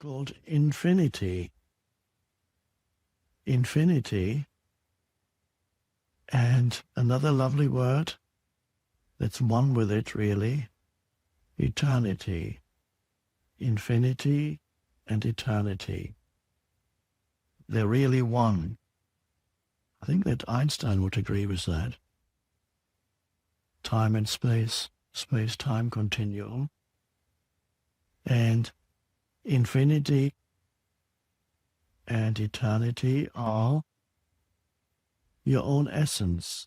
called infinity. Infinity, and another lovely word that's one with it really, eternity. Infinity and eternity. They're really one. I think that Einstein would agree with that. Time and space, space-time continuum. And infinity and eternity are your own essence.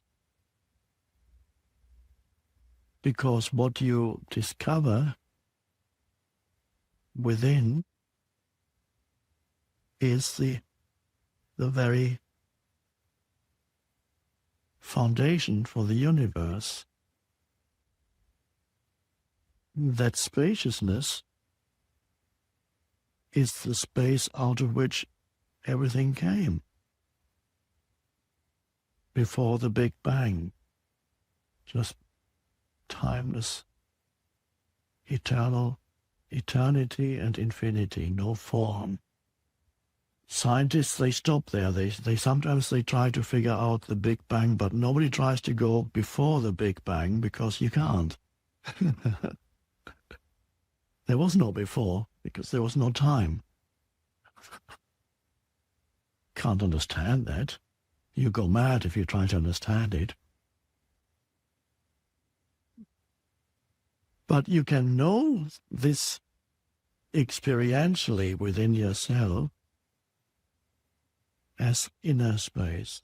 Because what you discover within is the very foundation for the universe. That spaciousness is the space out of which everything came. Before the Big Bang, just timeless, eternal, eternity and infinity, no form. Scientists, they stop there. They sometimes try to figure out the Big Bang, but nobody tries to go before the Big Bang because you can't. There was no before because there was no time. Can't understand that. You go mad if you try to understand it. But you can know this experientially within yourself as inner space,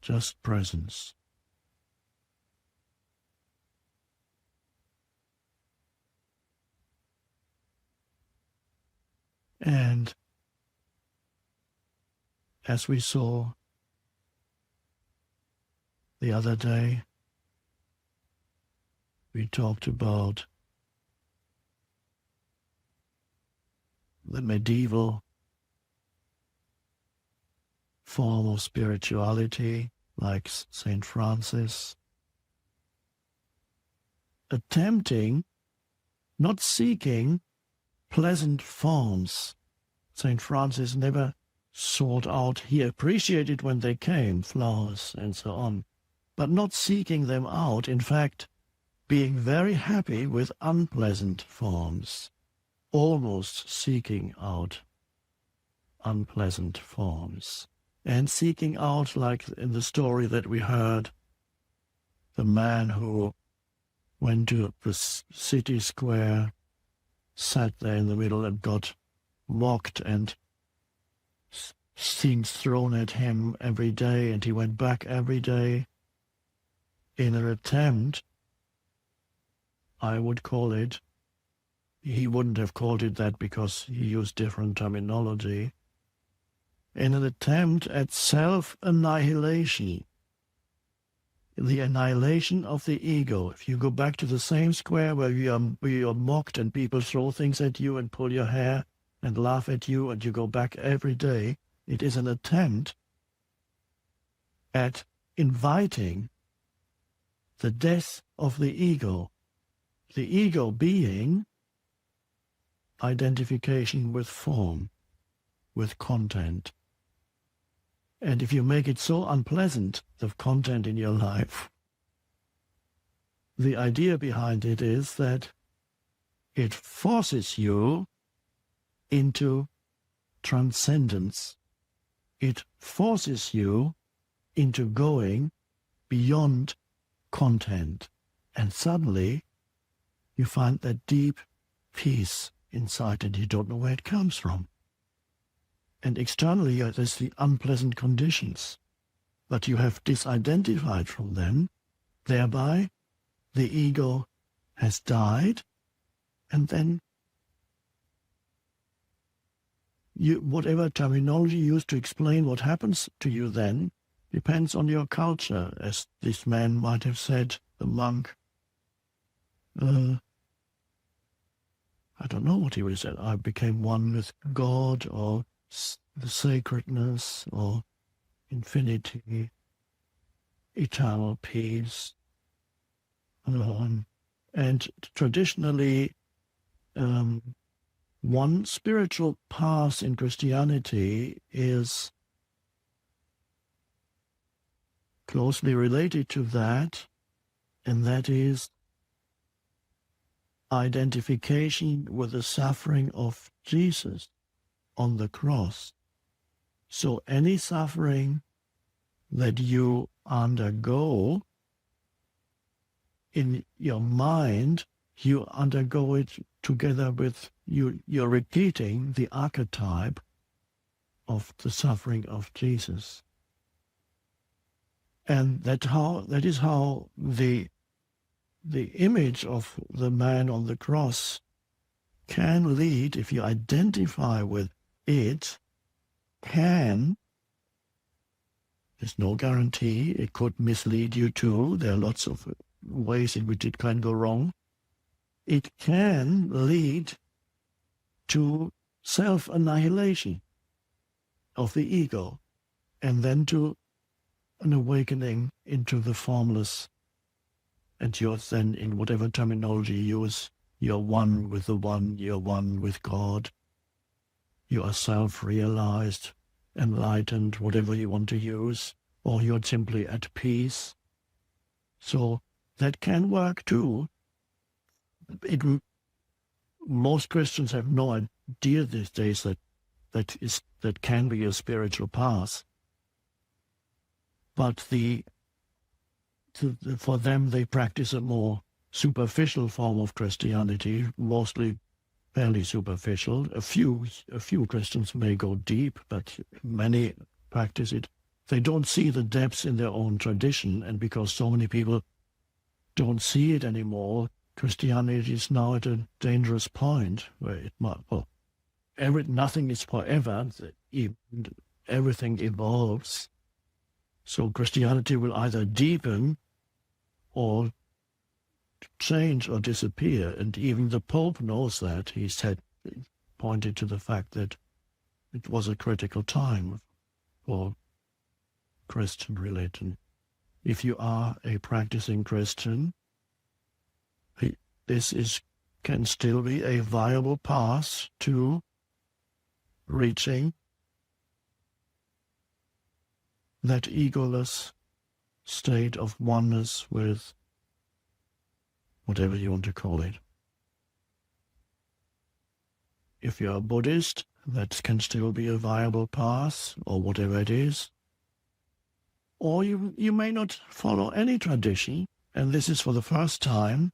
just presence. And as we saw the other day, we talked about the medieval form of spirituality, like St. Francis, attempting, not seeking, pleasant forms. St. Francis never sought out, he appreciated when they came, flowers and so on, but not seeking them out, in fact, being very happy with unpleasant forms, almost seeking out unpleasant forms. And seeking out, like in the story that we heard, the man who went to the city square, sat there in the middle and got mocked and things thrown at him every day, and he went back every day in an attempt, I would call it, he wouldn't have called it that because he used different terminology, in an attempt at self-annihilation, the annihilation of the ego. If you go back to the same square where you are mocked and people throw things at you and pull your hair and laugh at you, and you go back every day, it is an attempt at inviting the death of the ego being identification with form, with content. And if you make it so unpleasant, the content in your life, the idea behind it is that it forces you into transcendence. It forces you into going beyond content. And suddenly you find that deep peace inside and you don't know where it comes from. And externally, there's the unpleasant conditions, but you have disidentified from them. Thereby, the ego has died, and then whatever terminology used to explain what happens to you then depends on your culture, as this man might have said, the monk. I don't know what he would have said. I became one with God, or the sacredness, or infinity, eternal peace. And traditionally, one spiritual path in Christianity is closely related to that, and that is identification with the suffering of Jesus on the cross. So any suffering that you undergo in your mind, you undergo it together with you. You're repeating the archetype of the suffering of Jesus. And that is how the image of the man on the cross can lead, if you identify with it, there's no guarantee, it could mislead you too. There are lots of ways in which it can go wrong. It can lead to self-annihilation of the ego, and then to an awakening into the formless. And you're then, in whatever terminology you use, you're one with the one, you're one with God. You are self-realized, enlightened, whatever you want to use, or you're simply at peace. So that can work too. Most Christians have no idea these days that can be a spiritual path. But for them, they practice a more superficial form of Christianity, mostly fairly superficial. A few Christians may go deep, but many practice it. They don't see the depths in their own tradition, and because so many people don't see it anymore, Christianity is now at a dangerous point where it might, nothing is forever, everything evolves. So Christianity will either deepen or change or disappear. And even the Pope knows that. He pointed to the fact that it was a critical time for Christian religion. If you are a practicing Christian, this can still be a viable path to reaching that egoless state of oneness with whatever you want to call it. If you're a Buddhist, that can still be a viable path, or whatever it is. Or you may not follow any tradition, and this is for the first time,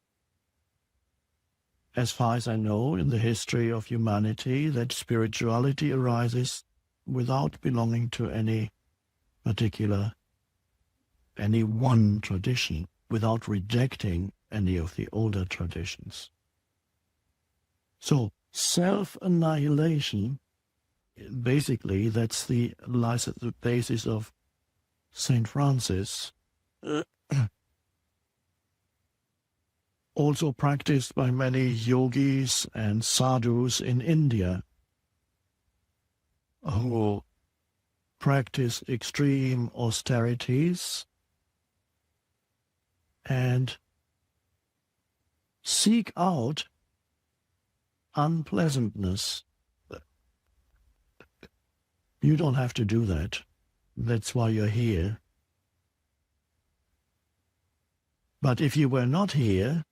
as far as I know, in the history of humanity, that spirituality arises without belonging to any one tradition, without rejecting any of the older traditions. So self-annihilation, basically, that's lies at the basis of St. Francis, also practiced by many yogis and sadhus in India, who practice extreme austerities and seek out unpleasantness. You don't have to do that. That's why you're here. But if you were not here,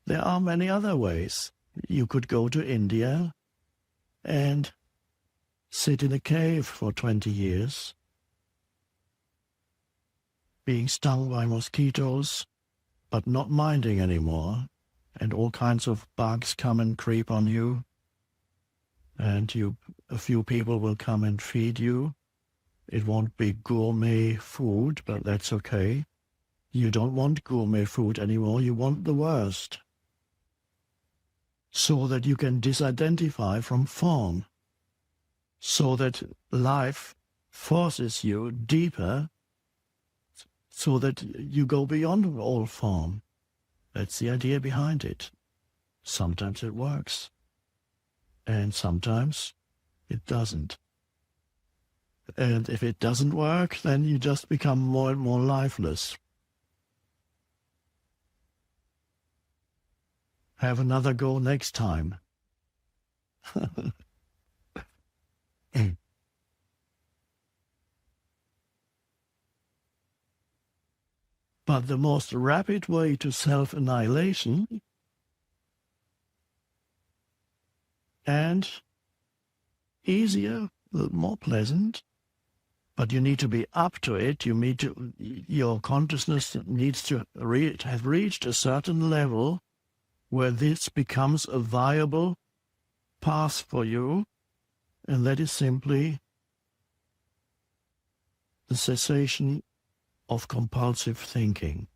there are many other ways. You could go to India and sit in a cave for 20 years, being stung by mosquitoes, but not minding anymore, and all kinds of bugs come and creep on you, and a few people will come and feed you. It won't be gourmet food, but that's okay. You don't want gourmet food anymore, you want the worst, so that you can disidentify from form, so that life forces you deeper, so that you go beyond all form. That's the idea behind it. Sometimes it works, and sometimes it doesn't. And if it doesn't work, then you just become more and more lifeless. Have another go next time. But the most rapid way to self-annihilation and easier, more pleasant, but you need to be up to it. You need to, your consciousness needs to have reached a certain level where this becomes a viable path for you, and that is simply the cessation of compulsive thinking.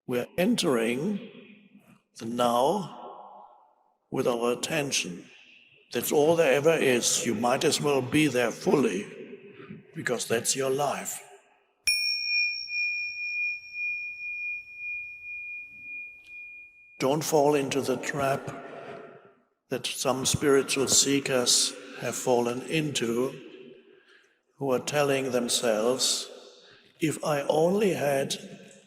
We're entering the now with our attention. That's all there ever is. You might as well be there fully, because that's your life. Don't fall into the trap that some spiritual seekers have fallen into, who are telling themselves, if I only had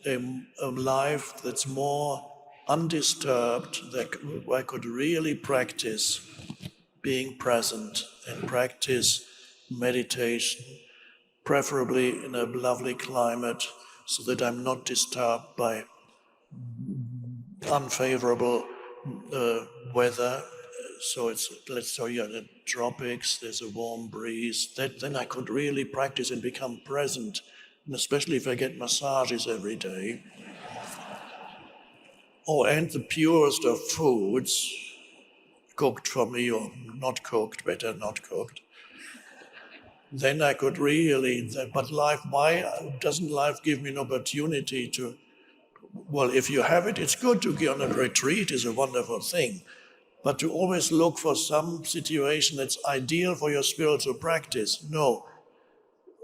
a life that's more undisturbed, that I could really practice being present and practice meditation, preferably in a lovely climate, so that I'm not disturbed by unfavorable weather. So let's say you're in the tropics, there's a warm breeze, then I could really practice and become present, and especially if I get massages every day. And the purest of foods, cooked for me or not cooked, better not cooked. Then I could really, but life, why doesn't life give me an opportunity to, well, if you have it, it's good to go on a retreat, is a wonderful thing. But to always look for some situation that's ideal for your spiritual practice, no.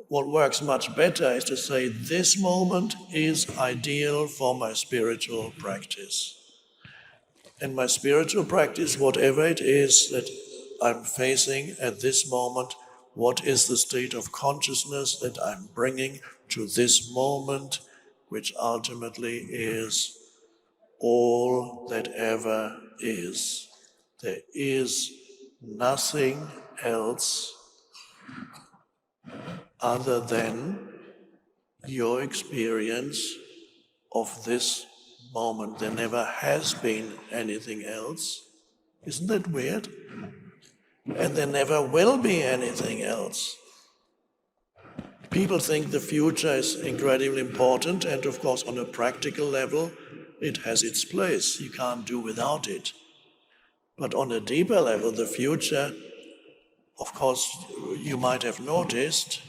What works much better is to say, this moment is ideal for my spiritual practice. And my spiritual practice, whatever it is that I'm facing at this moment, what is the state of consciousness that I'm bringing to this moment, which ultimately is all that ever is. There is nothing else other than your experience of this moment. There never has been anything else. Isn't that weird? And there never will be anything else. People think the future is incredibly important, and of course, on a practical level, it has its place. You can't do without it. But on a deeper level, the future, of course, you might have noticed,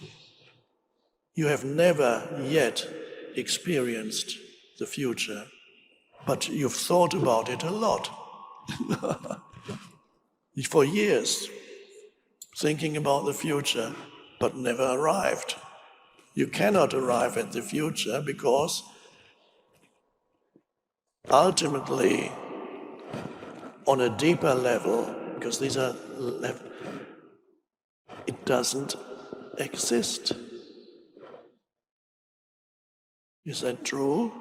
you have never yet experienced the future, but you've thought about it a lot. For years, thinking about the future, but never arrived. You cannot arrive at the future because ultimately, on a deeper level, because these are it doesn't exist. Is that true?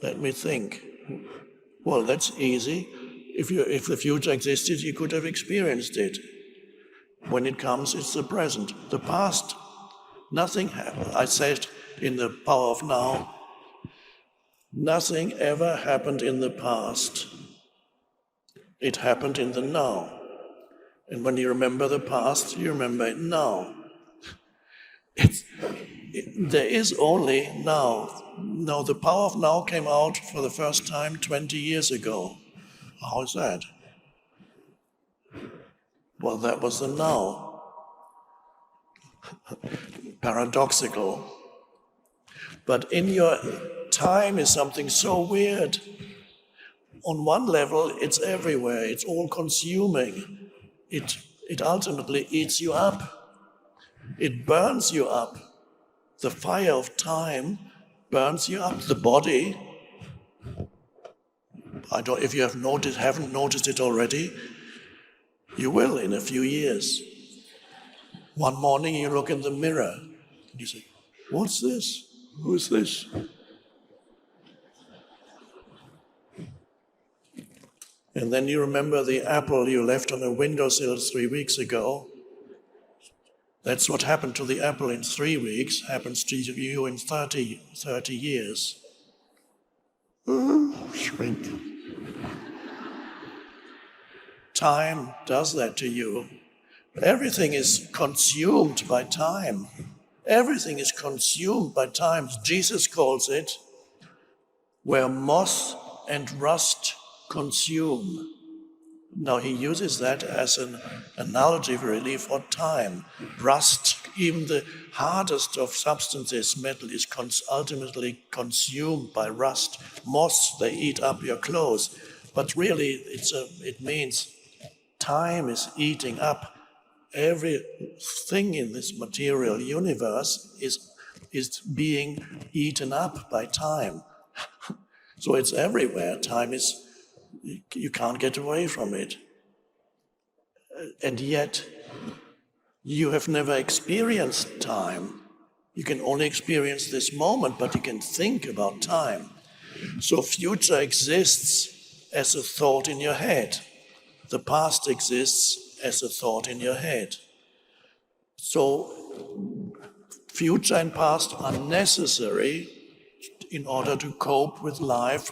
Let me think. Well, that's easy. If the future existed, you could have experienced it. When it comes, it's the present. The past, nothing happened. I said in the Power of Now, nothing ever happened in the past. It happened in the now. And when you remember the past, you remember it now. There is only now. Now, the Power of Now came out for the first time 20 years ago. How is that? Well, that was the now. Paradoxical. But in your time is something so weird. On one level, it's everywhere. It's all consuming. It ultimately eats you up. It burns you up. The fire of time burns you up. The body, if you haven't noticed it already, you will in a few years. One morning you look in the mirror and you say, what's this? Who's this? And then you remember the apple you left on a windowsill 3 weeks ago. That's what happened to the apple in 3 weeks, happens to you in 30 years. Shrink. Time does that to you. Everything is consumed by time. Everything is consumed by time. Jesus calls it where moth and rust consume. Now he uses that as an analogy really for time. Rust, even the hardest of substances, metal, is ultimately consumed by rust. Moths, they eat up your clothes. But really, it means time is eating up everything in this material universe is being eaten up by time. So it's everywhere. Time is, you can't get away from it. And yet, you have never experienced time. You can only experience this moment, but you can think about time. So future exists as a thought in your head. The past exists as a thought in your head. So future and past are necessary in order to cope with life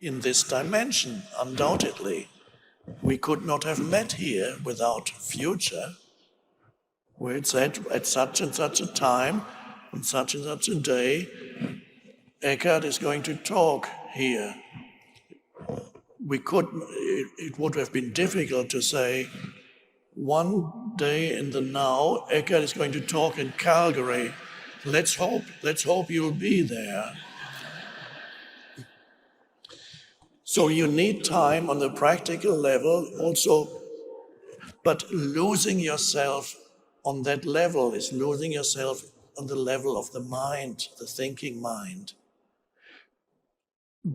in this dimension, undoubtedly. We could not have met here without future, where it said at such and such a time, on such and such a day, Eckhart is going to talk here. It would have been difficult to say, one day in the now, Eckhart is going to talk in Calgary. Let's hope you'll be there. So you need time on the practical level also, but losing yourself on that level is losing yourself on the level of the mind, the thinking mind.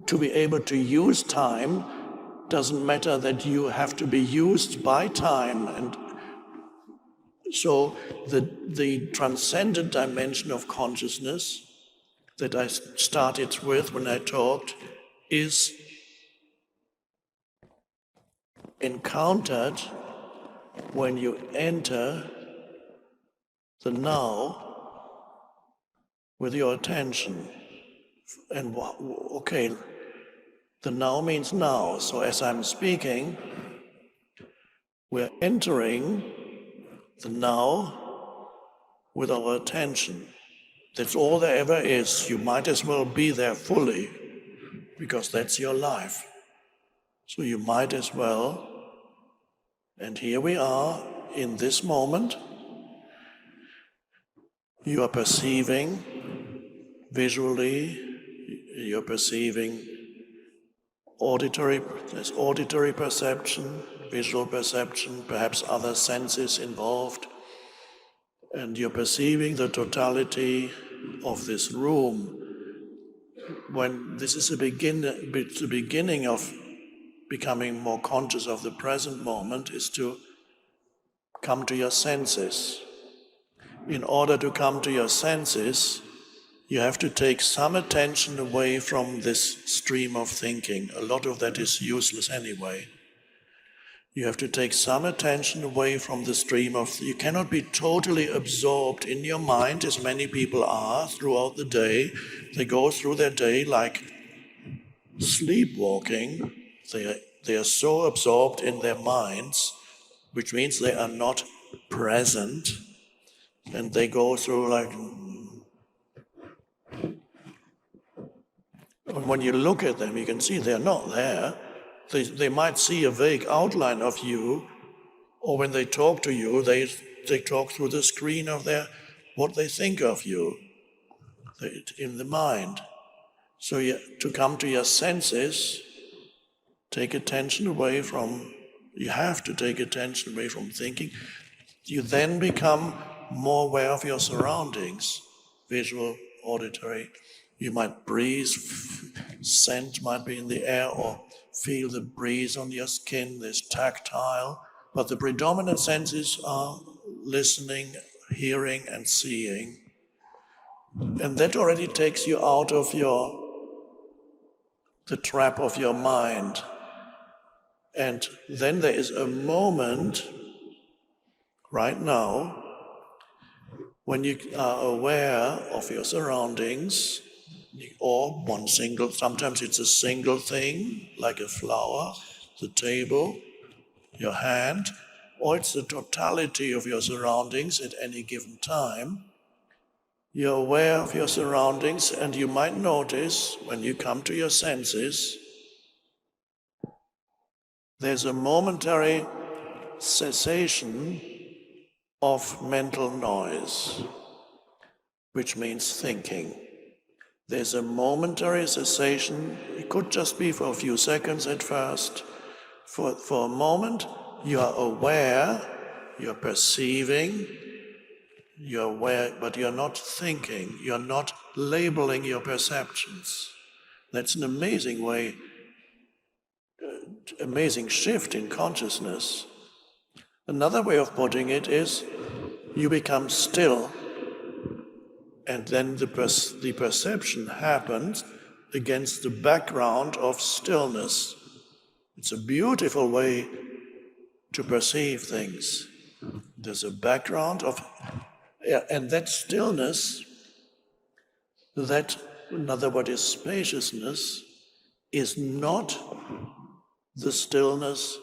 To be able to use time doesn't matter that you have to be used by time. And so the transcendent dimension of consciousness that I started with when I talked is encountered when you enter the now with your attention. And okay, the now means now. So as I'm speaking, we're entering the now with our attention. That's all there ever is. You might as well be there fully, because that's your life. So you might as well. And here we are in this moment. You are perceiving visually, you're perceiving there's auditory perception, visual perception, perhaps other senses involved. And you're perceiving the totality of this room. When this is the beginning of becoming more conscious of the present moment, is to come to your senses. In order to come to your senses, you have to take some attention away from this stream of thinking. A lot of that is useless anyway. You have to take some attention away from the stream of... You cannot be totally absorbed in your mind, as many people are throughout the day. They go through their day like sleepwalking. They are so absorbed in their minds, which means they are not present, and they go through like... When you look at them, you can see they're not there. They might see a vague outline of you, or when they talk to you, they talk through the screen of what they think of you in the mind. So to come to your senses, take attention away from... You have to take attention away from thinking. You then become more aware of your surroundings, visual, auditory. You might breathe, scent might be in the air, or feel the breeze on your skin, there's tactile. But the predominant senses are listening, hearing, and seeing. And that already takes you out of the trap of your mind. And then there is a moment right now when you are aware of your surroundings, or sometimes it's a single thing, like a flower, the table, your hand, or it's the totality of your surroundings at any given time. You're aware of your surroundings, and you might notice when you come to your senses there's a momentary cessation of mental noise, which means thinking. There's a momentary cessation. It could just be for a few seconds at first. For a moment, you are aware, you're perceiving, you're aware, but you're not thinking, you're not labeling your perceptions. That's an amazing way, amazing shift in consciousness. Another way of putting it is you become still, and then the perception happens against the background of stillness. It's a beautiful way to perceive things. There's a background of, and that stillness, that, in other words, is spaciousness, is not the stillness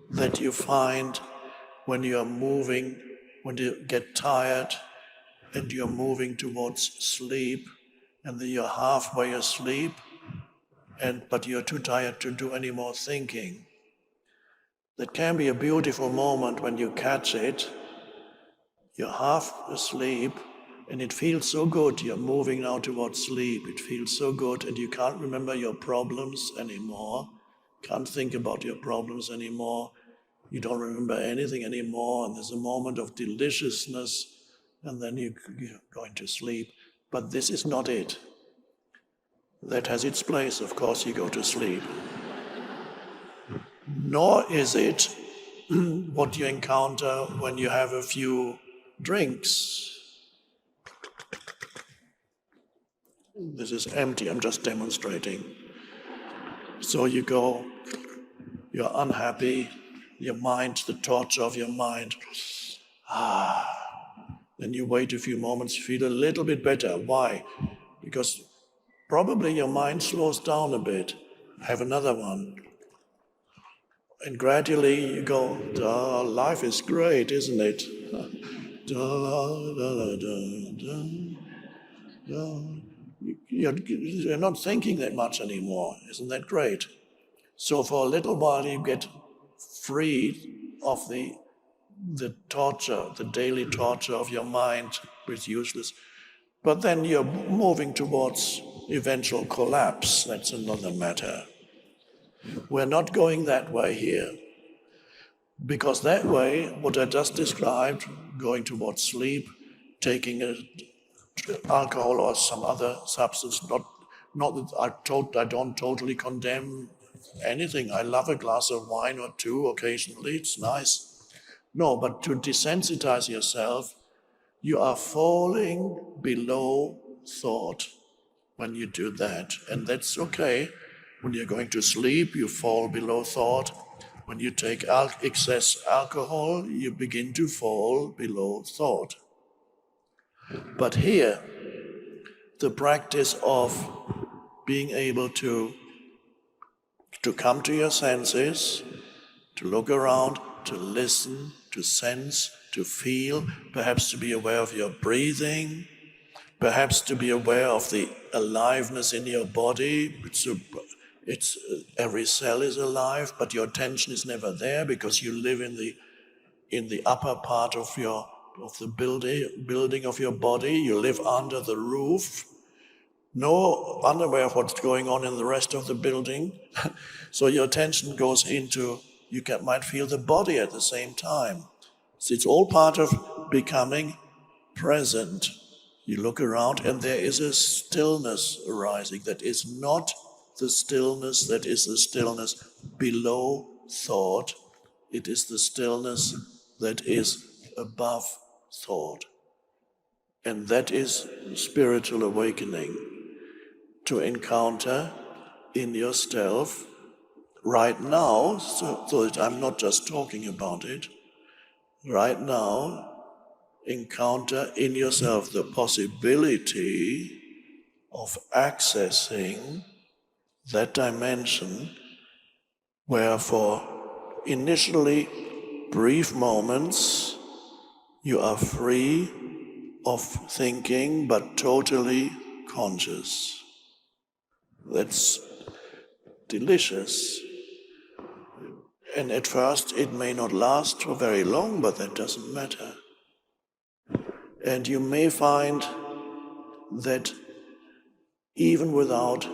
that you find when you are moving, when you get tired and you're moving towards sleep, and then you're halfway asleep, but you're too tired to do any more thinking. That can be a beautiful moment when you catch it. You're half asleep, and it feels so good. You're moving now towards sleep. It feels so good, and you can't remember your problems anymore. Can't think about your problems anymore. You don't remember anything anymore, and there's a moment of deliciousness, and then you're going to sleep. But this is not it. That has its place, of course, you go to sleep. Nor is it what you encounter when you have a few drinks. This is empty, I'm just demonstrating. So you go, you're unhappy, your mind, the torture of your mind. Then you wait a few moments, you feel a little bit better. Why? Because probably your mind slows down a bit. Have another one. And gradually you go, life is great, isn't it? You're not thinking that much anymore. Isn't that great? So for a little while you get freed of the torture, the daily torture of your mind with useless. But then you're moving towards eventual collapse. That's another matter. We're not going that way here. Because that way, what I just described, going towards sleep, taking alcohol or some other substance, not that I don't totally condemn anything. I love a glass of wine or two occasionally, it's nice. No, but to desensitize yourself, you are falling below thought when you do that. And that's okay. When you're going to sleep, you fall below thought. When you take excess alcohol, you begin to fall below thought. But here, the practice of being able to come to your senses, to look around, to listen, to sense, to feel, perhaps to be aware of your breathing, perhaps to be aware of the aliveness in your body. It's every cell is alive, but your attention is never there because you live in the upper part of the building of your body. You live under the roof, no unaware of what's going on in the rest of the building. So your attention goes into, might feel the body at the same time. So it's all part of becoming present. You look around and there is a stillness arising that is not the stillness that is the stillness below thought. It is the stillness that is above thought. And that is spiritual awakening, to encounter in yourself right now, so that I'm not just talking about it, right now, encounter in yourself the possibility of accessing that dimension where for initially brief moments you are free of thinking but totally conscious. That's delicious. And at first it may not last for very long, but that doesn't matter. And you may find that even without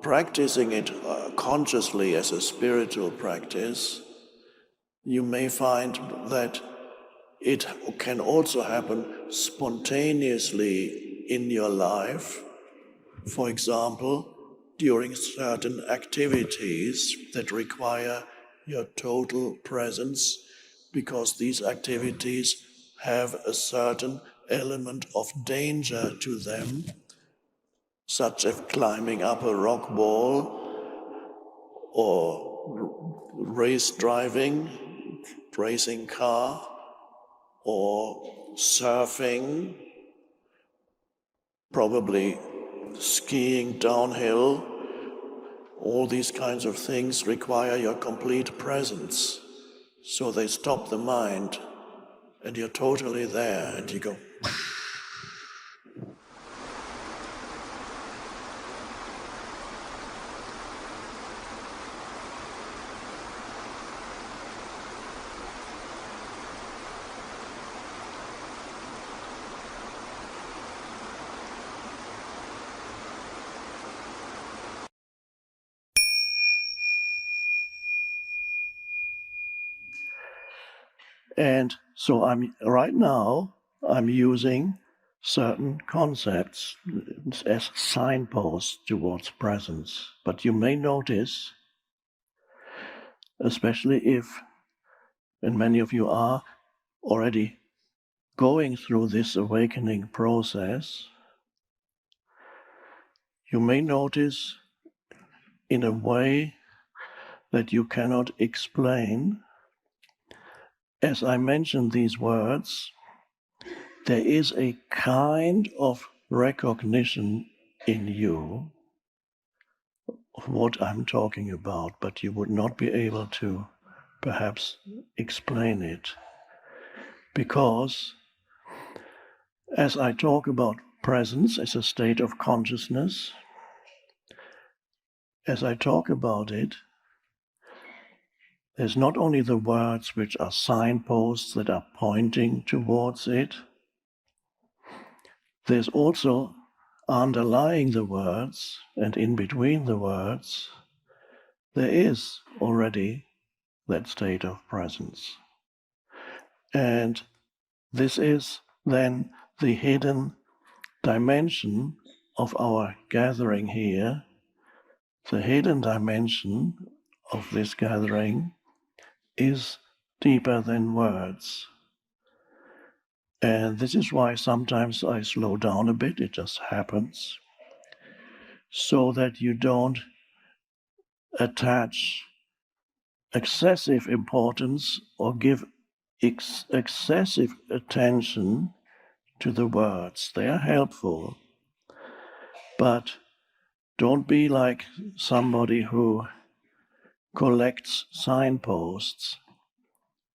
practicing it consciously as a spiritual practice, you may find that it can also happen spontaneously in your life. For example, during certain activities that require your total presence, because these activities have a certain element of danger to them, such as climbing up a rock wall or race driving, racing car, or surfing, probably skiing downhill. All these kinds of things require your complete presence. So they stop the mind, and you're totally there, and you go. And so right now I'm using certain concepts as signposts towards presence. But you may notice, especially if, and many of you are already going through this awakening process, you may notice in a way that you cannot explain, as I mention these words, there is a kind of recognition in you of what I'm talking about, but you would not be able to perhaps explain it. Because as I talk about presence as a state of consciousness, as I talk about it, there's not only the words which are signposts that are pointing towards it, there's also underlying the words and in between the words, there is already that state of presence. And this is then the hidden dimension of our gathering here. The hidden dimension of this gathering is deeper than words. And this is why sometimes I slow down a bit, it just happens, so that you don't attach excessive importance or give excessive attention to the words. They are helpful, but don't be like somebody who collects signposts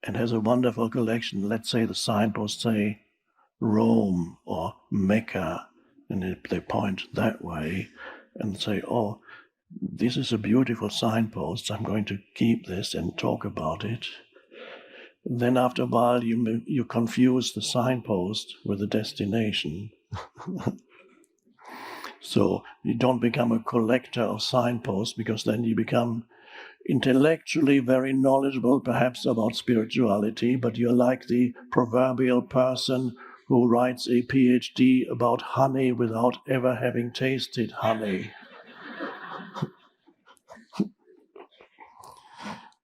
and has a wonderful collection. Let's say the signposts say Rome or Mecca, and they point that way and say, oh, this is a beautiful signpost, I'm going to keep this and talk about it. Then after a while you confuse the signpost with the destination. So you don't become a collector of signposts, because then you become intellectually very knowledgeable, perhaps about spirituality, but you're like the proverbial person who writes a PhD about honey without ever having tasted honey.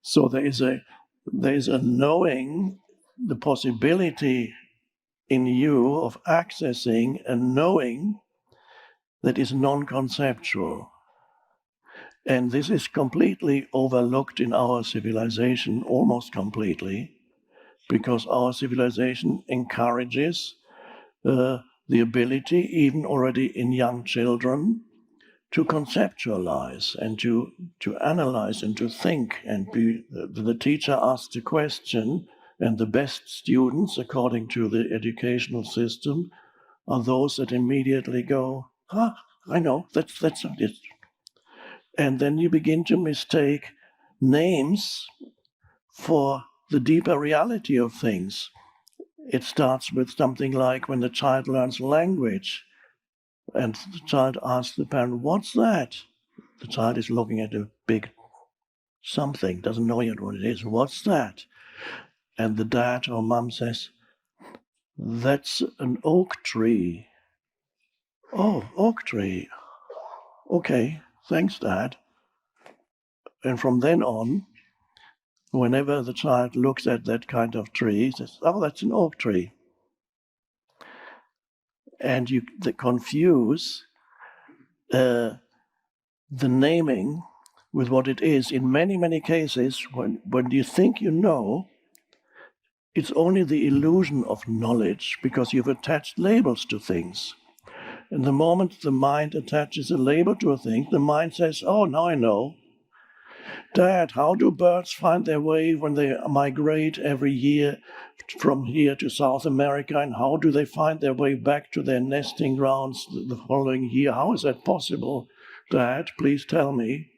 So there is a knowing, the possibility in you of accessing a knowing that is non-conceptual. And this is completely overlooked in our civilization, almost completely, because our civilization encourages the ability, even already in young children, to conceptualize and to analyze and to think. And the teacher asks a question, and the best students, according to the educational system, are those that immediately go, I know, that's it. And then you begin to mistake names for the deeper reality of things. It starts with something like when the child learns language and the child asks the parent, "What's that?" The child is looking at a big something, doesn't know yet what it is. "What's that?" And the dad or mum says, "That's an oak tree." "Oh, oak tree. Okay, thanks, Dad." And from then on, whenever the child looks at that kind of tree, he says, "Oh, that's an oak tree." And you confuse the naming with what it is. In many, many cases, when you think you know, it's only the illusion of knowledge because you've attached labels to things. And the moment the mind attaches a label to a thing, the mind says, "Oh, now I know. Dad, how do birds find their way when they migrate every year from here to South America? And how do they find their way back to their nesting grounds the following year? How is that possible? Dad, please tell me."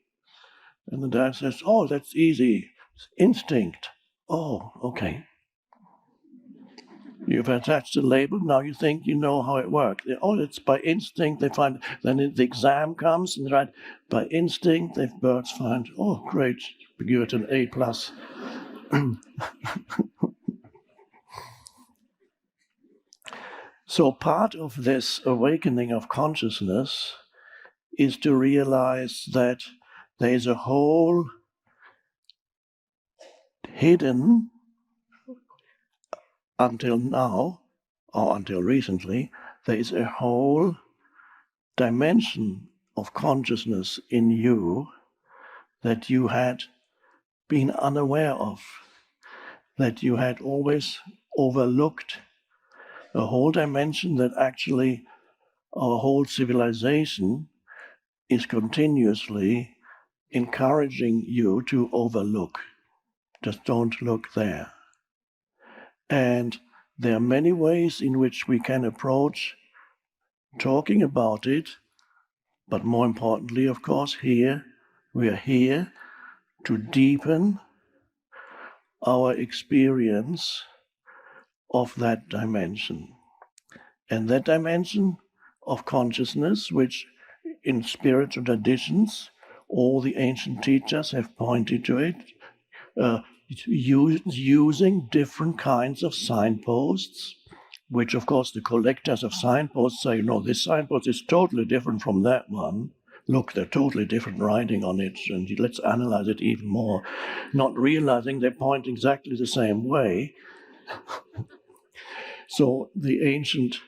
And the dad says, "Oh, that's easy. It's instinct." "Oh, okay. You've attached a label, now you think you know how it works." "Oh, it's by instinct they find." Then the exam comes and they write, "By instinct, the birds find." "Oh, great, you get an A+. So part of this awakening of consciousness is to realize that there is a whole hidden, until now, or until recently, there is a whole dimension of consciousness in you that you had been unaware of, that you had always overlooked, a whole dimension that actually our whole civilization is continuously encouraging you to overlook. Just don't look there. And there are many ways in which we can approach talking about it, but more importantly, of course, we are here to deepen our experience of that dimension. And that dimension of consciousness, which in spiritual traditions, all the ancient teachers have pointed to it, using different kinds of signposts, which of course the collectors of signposts say, "No, this signpost is totally different from that one. Look, they're totally different writing on it, and let's analyze it even more," not realizing they point exactly the same way. So the ancient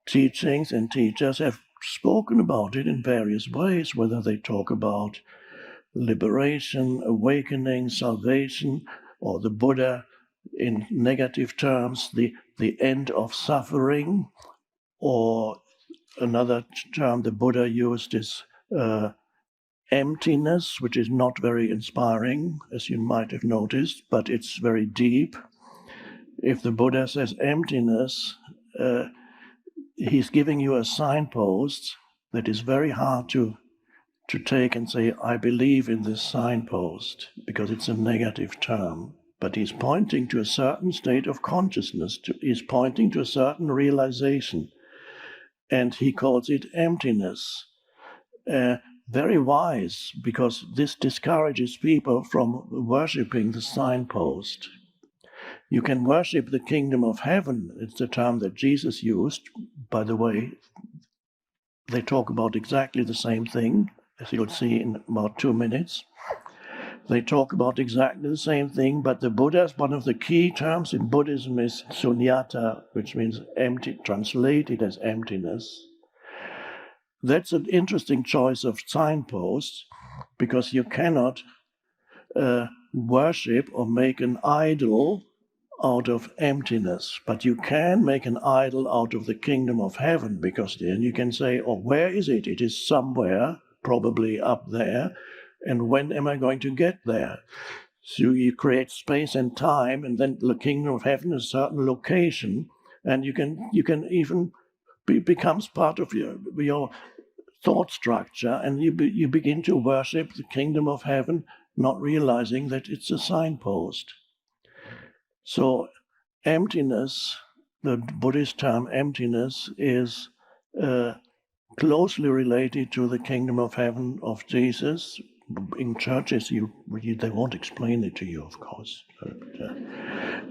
teachings and teachers have spoken about it in various ways, whether they talk about liberation, awakening, salvation, or the Buddha in negative terms, the end of suffering, or another term the Buddha used is emptiness, which is not very inspiring, as you might have noticed, but it's very deep. If the Buddha says emptiness, he's giving you a signpost that is very hard to take and say, "I believe in this signpost," because it's a negative term. But he's pointing to a certain state of consciousness, he's pointing to a certain realization, and he calls it emptiness. Very wise, because this discourages people from worshipping the signpost. You can worship the kingdom of heaven. It's the term that Jesus used. By the way, they talk about exactly the same thing, as you'll see in about 2 minutes. They talk about exactly the same thing, but the Buddha's, one of the key terms in Buddhism is sunyata, which means empty, translated as emptiness. That's an interesting choice of signposts, because you cannot worship or make an idol out of emptiness, but you can make an idol out of the kingdom of heaven, because then you can say, "Oh, where is it? It is somewhere, probably up there, and when am I going to get there?" So you create space and time, and then the kingdom of heaven is a certain location, and you can even becomes part of your thought structure, and you begin to worship the kingdom of heaven, not realizing that it's a signpost. So emptiness, the Buddhist term emptiness, is closely related to the kingdom of heaven of Jesus. In churches, they won't explain it to you, of course.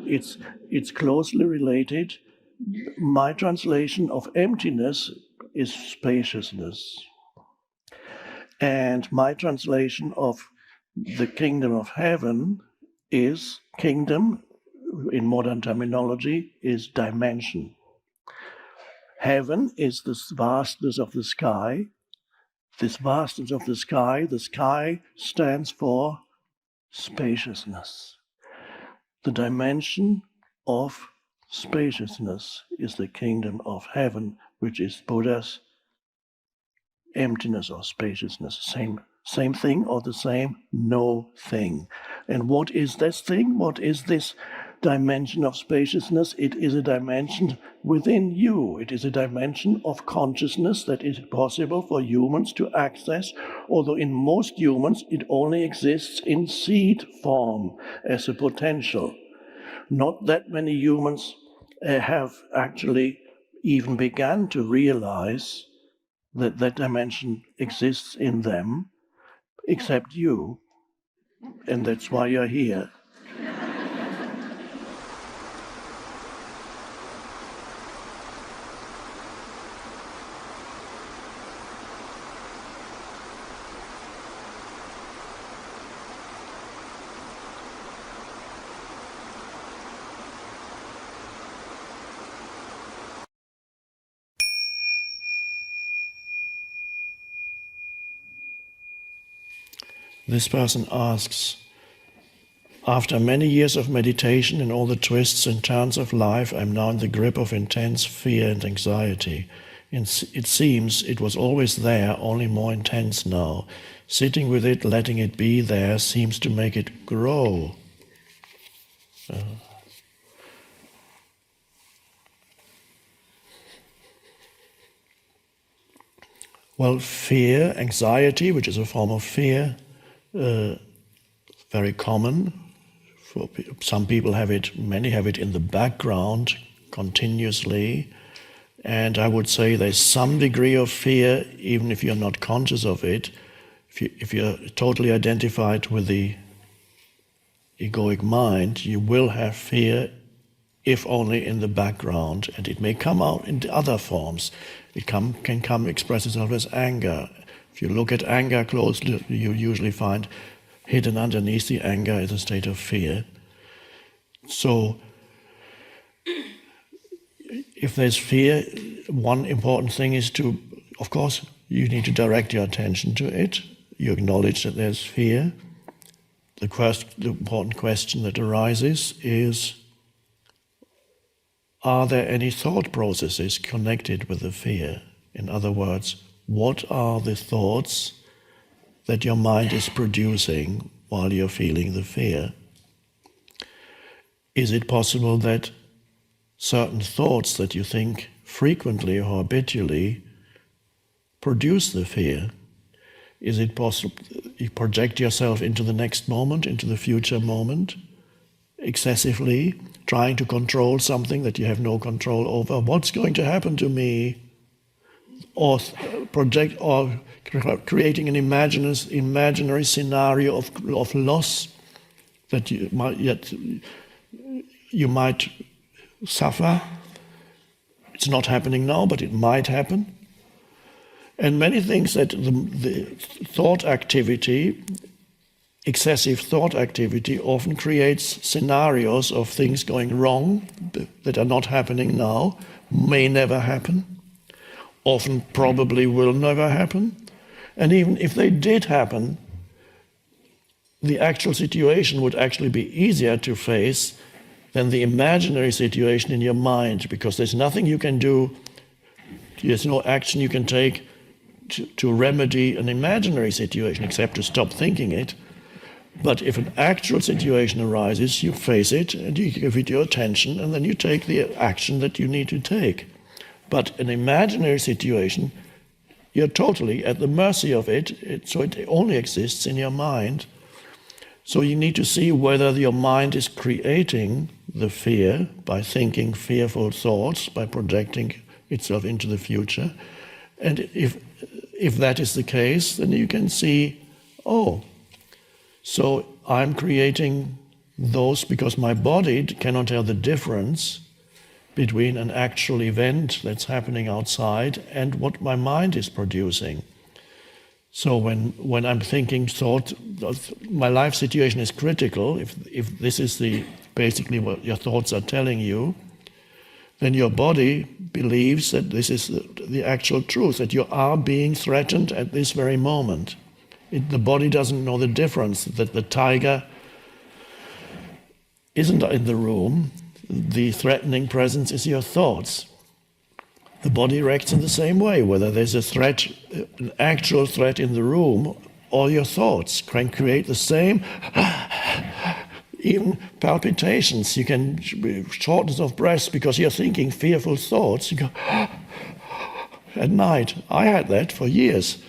It's closely related. My translation of emptiness is spaciousness. And my translation of the kingdom of heaven is kingdom, in modern terminology, is dimension. Heaven is the vastness of the sky. This vastness of the sky stands for spaciousness. The dimension of spaciousness is the kingdom of heaven, which is Buddha's emptiness or spaciousness. Same thing or the same? No thing. And what is this thing? What is this dimension of spaciousness? It is a dimension within you. It is a dimension of consciousness that is possible for humans to access, although in most humans it only exists in seed form as a potential. Not that many humans have actually even begun to realize that that dimension exists in them, except you, and that's why you're here. This person asks, after many years of meditation and all the twists and turns of life, I'm now in the grip of intense fear and anxiety. It seems it was always there, only more intense now. Sitting with it, letting it be there, seems to make it grow. Well, fear, anxiety, which is a form of fear, very common. For some people have it, many have it in the background continuously. And I would say there's some degree of fear, even if you're not conscious of it. If you're totally identified with the egoic mind, you will have fear, if only in the background. And it may come out in other forms. It can express itself as anger. If you look at anger closely, you usually find hidden underneath the anger is a state of fear. So, if there's fear, one important thing is to, of course, you need to direct your attention to it. You acknowledge that there's fear. The important question that arises is, are there any thought processes connected with the fear? In other words, what are the thoughts that your mind is producing while you're feeling the fear? Is it possible that certain thoughts that you think frequently or habitually produce the fear? Is it possible you project yourself into the next moment, into the future moment, excessively, trying to control something that you have no control over? What's going to happen to me? Or creating an imaginary scenario of loss that you might suffer. It's not happening now, but it might happen. And many things that the thought activity, excessive thought activity, often creates scenarios of things going wrong that are not happening now, may never happen, often probably will never happen. And even if they did happen, the actual situation would actually be easier to face than the imaginary situation in your mind, because there's nothing you can do, there's no action you can take to remedy an imaginary situation except to stop thinking it. But if an actual situation arises, you face it and you give it your attention, and then you take the action that you need to take. But an imaginary situation, you're totally at the mercy of it, so it only exists in your mind. So you need to see whether your mind is creating the fear by thinking fearful thoughts, by projecting itself into the future. And if that is the case, then you can see, oh, so I'm creating those because my body cannot tell the difference between an actual event that's happening outside and what my mind is producing. So when I'm thinking thought, my life situation is critical, if this is basically what your thoughts are telling you, then your body believes that this is the actual truth, that you are being threatened at this very moment. The body doesn't know the difference, that the tiger isn't in the room, the threatening presence is your thoughts. The body reacts in the same way, whether there's a threat, an actual threat in the room, or your thoughts can create the same, even palpitations. You can shortness of breath because you're thinking fearful thoughts. You go at night. I had that for years.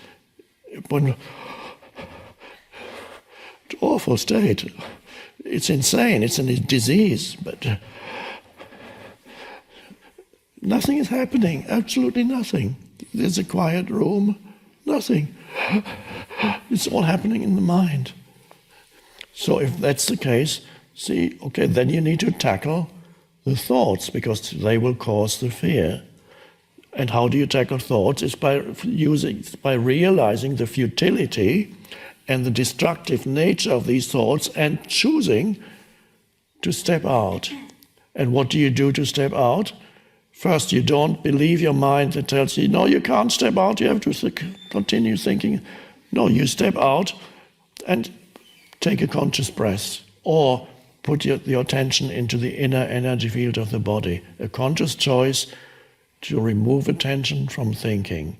Awful state. It's insane. It's a disease, but nothing is happening. Absolutely nothing. There's a quiet room. Nothing. It's all happening in the mind. So if that's the case, see, okay, then you need to tackle the thoughts because they will cause the fear. And how do you tackle thoughts? It's by realizing the futility and the destructive nature of these thoughts and choosing to step out. And what do you do to step out? First, you don't believe your mind that tells you, no, you can't step out, you have to continue thinking. No, you step out and take a conscious breath, or put your attention into the inner energy field of the body. A conscious choice to remove attention from thinking.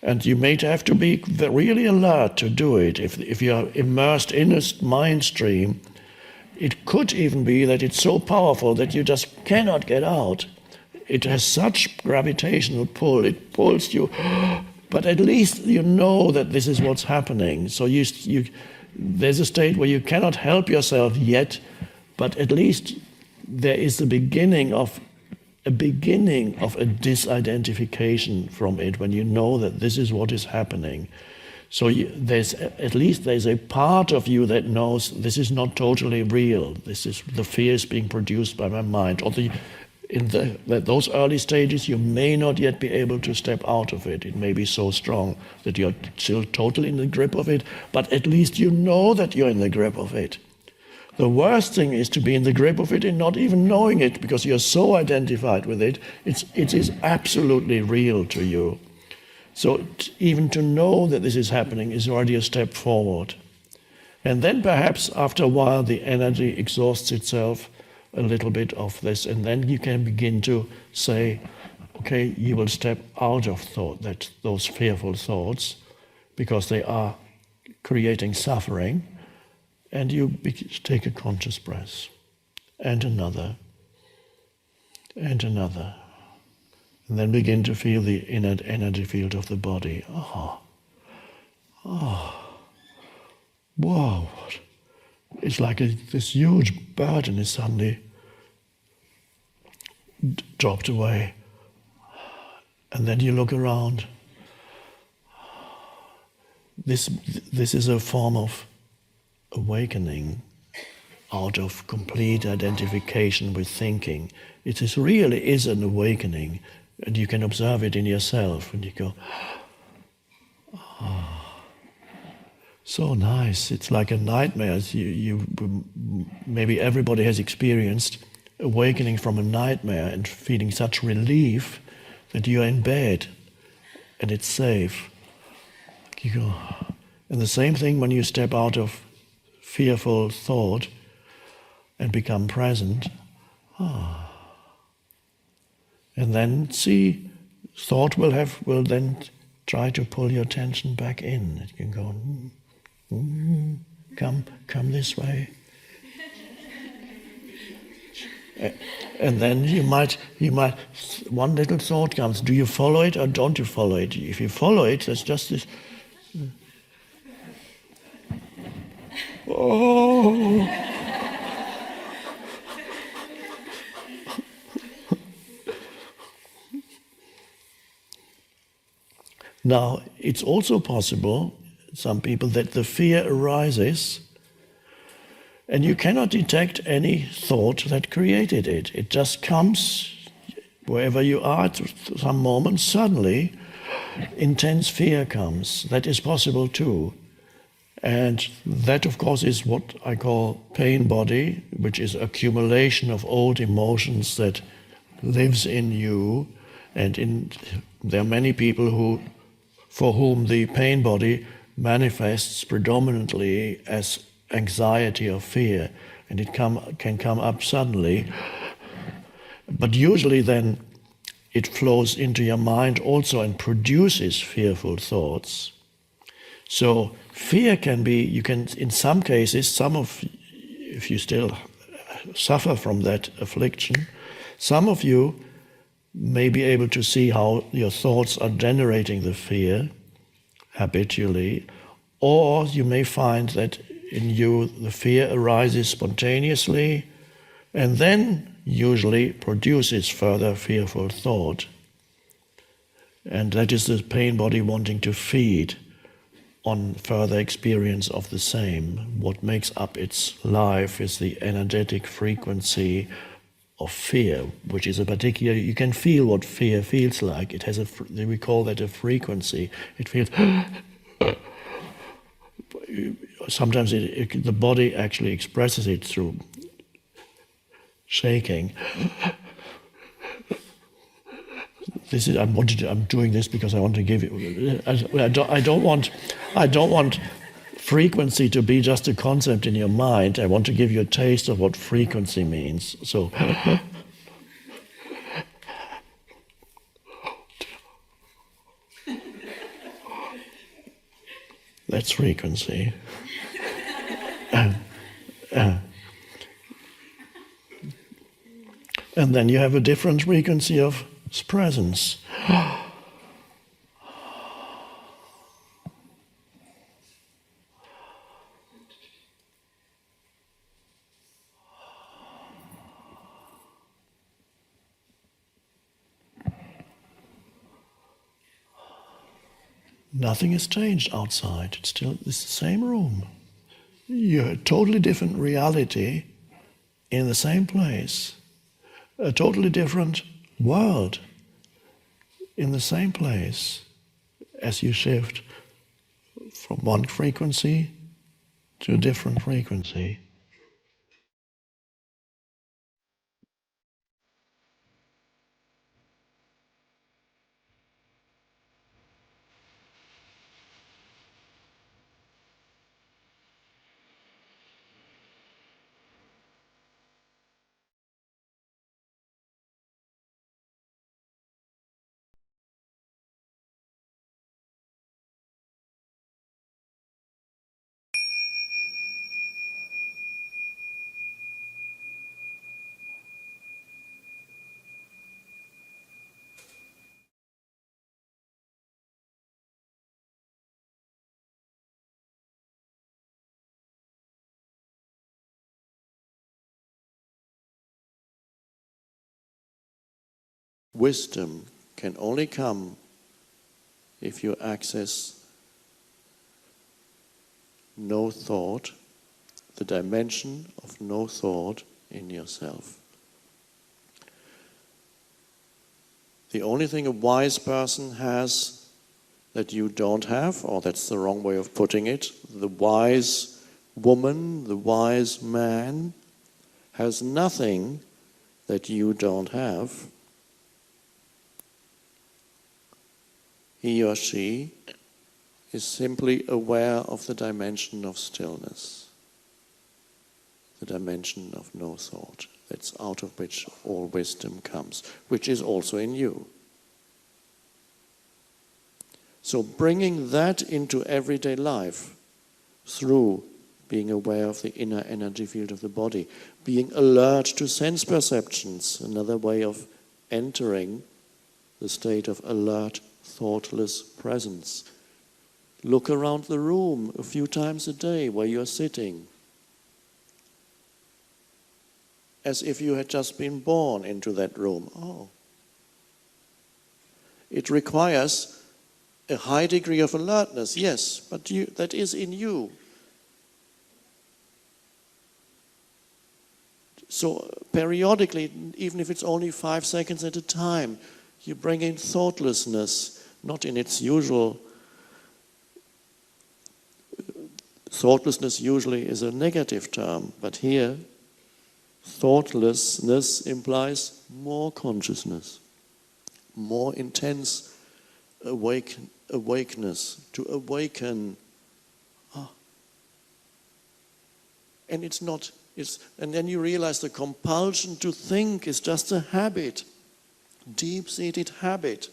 And you may have to be really alert to do it. If you are immersed in a mind stream, it could even be that it's so powerful that you just cannot get out. It has such gravitational pull, it pulls you, but at least you know that this is what's happening. So there's a state where you cannot help yourself yet, but at least there is the beginning of a disidentification from it when you know that this is what is happening. So there's a part of you that knows this is not totally real. This is the fears being produced by my mind. Or in those early stages, you may not yet be able to step out of it. It may be so strong that you're still totally in the grip of it, but at least you know that you're in the grip of it. The worst thing is to be in the grip of it and not even knowing it because you're so identified with it. It is absolutely real to you. So even to know that this is happening is already a step forward. And then perhaps after a while the energy exhausts itself a little bit of this, and then you can begin to say, okay, you will step out of those fearful thoughts because they are creating suffering. And you take a conscious breath, and another, and another. And then begin to feel the inner energy field of the body. Whoa. It's like this huge burden is suddenly dropped away. And then you look around. This is a form of awakening out of complete identification with thinking. It really is an awakening, and you can observe it in yourself, and you go, so nice. It's like a nightmare. Maybe everybody has experienced awakening from a nightmare and feeling such relief that you're in bed and it's safe. You go, and the same thing when you step out of fearful thought and become present. And then see, thought will then try to pull your attention back in. It can go, come this way. And then you might, one little thought comes, do you follow it or don't you follow it? If you follow it, there's just this, Now, it's also possible, some people, that the fear arises and you cannot detect any thought that created it. It just comes wherever you are at some moment. Suddenly, intense fear comes. That is possible too. And that, of course, is what I call pain body, which is accumulation of old emotions that lives in you. And there are many people for whom the pain body manifests predominantly as anxiety or fear, and it can come up suddenly. But usually then it flows into your mind also and produces fearful thoughts. So fear can be, you can, in some cases, if you still suffer from that affliction, some of you may be able to see how your thoughts are generating the fear habitually, or you may find that in you the fear arises spontaneously and then usually produces further fearful thought. And that is the pain body wanting to feed on further experience of the same. What makes up its life is the energetic frequency of fear, which is a particular, you can feel what fear feels like. It has we call that a frequency. It feels, sometimes the body actually expresses it through shaking. I'm doing this because I want to give you. I don't want frequency to be just a concept in your mind. I want to give you a taste of what frequency means. So. That's frequency. And then you have a different frequency of presence. Nothing has changed outside. It's the same room. You're a totally different reality in the same place. A totally different world in the same place as you shift from one frequency to a different frequency. Wisdom can only come if you access no thought, the dimension of no thought in yourself. The only thing a wise person has that you don't have, or that's the wrong way of putting it, the wise woman, the wise man, has nothing that you don't have. He or she is simply aware of the dimension of stillness, the dimension of no thought. That's out of which all wisdom comes, which is also in you. So bringing that into everyday life through being aware of the inner energy field of the body, being alert to sense perceptions, another way of entering the state of alert, thoughtless presence. Look around the room a few times a day where you're sitting, as if you had just been born into that room. Oh. It requires A high degree of alertness, yes, but that is in you. So periodically, even if it's only 5 seconds at a time, you bring in thoughtlessness, not in its usual. Thoughtlessness usually is a negative term, but here, thoughtlessness implies more consciousness, more intense awakeness, to awaken. And it's not, and then you realize the compulsion to think is just a habit, deep-seated habit.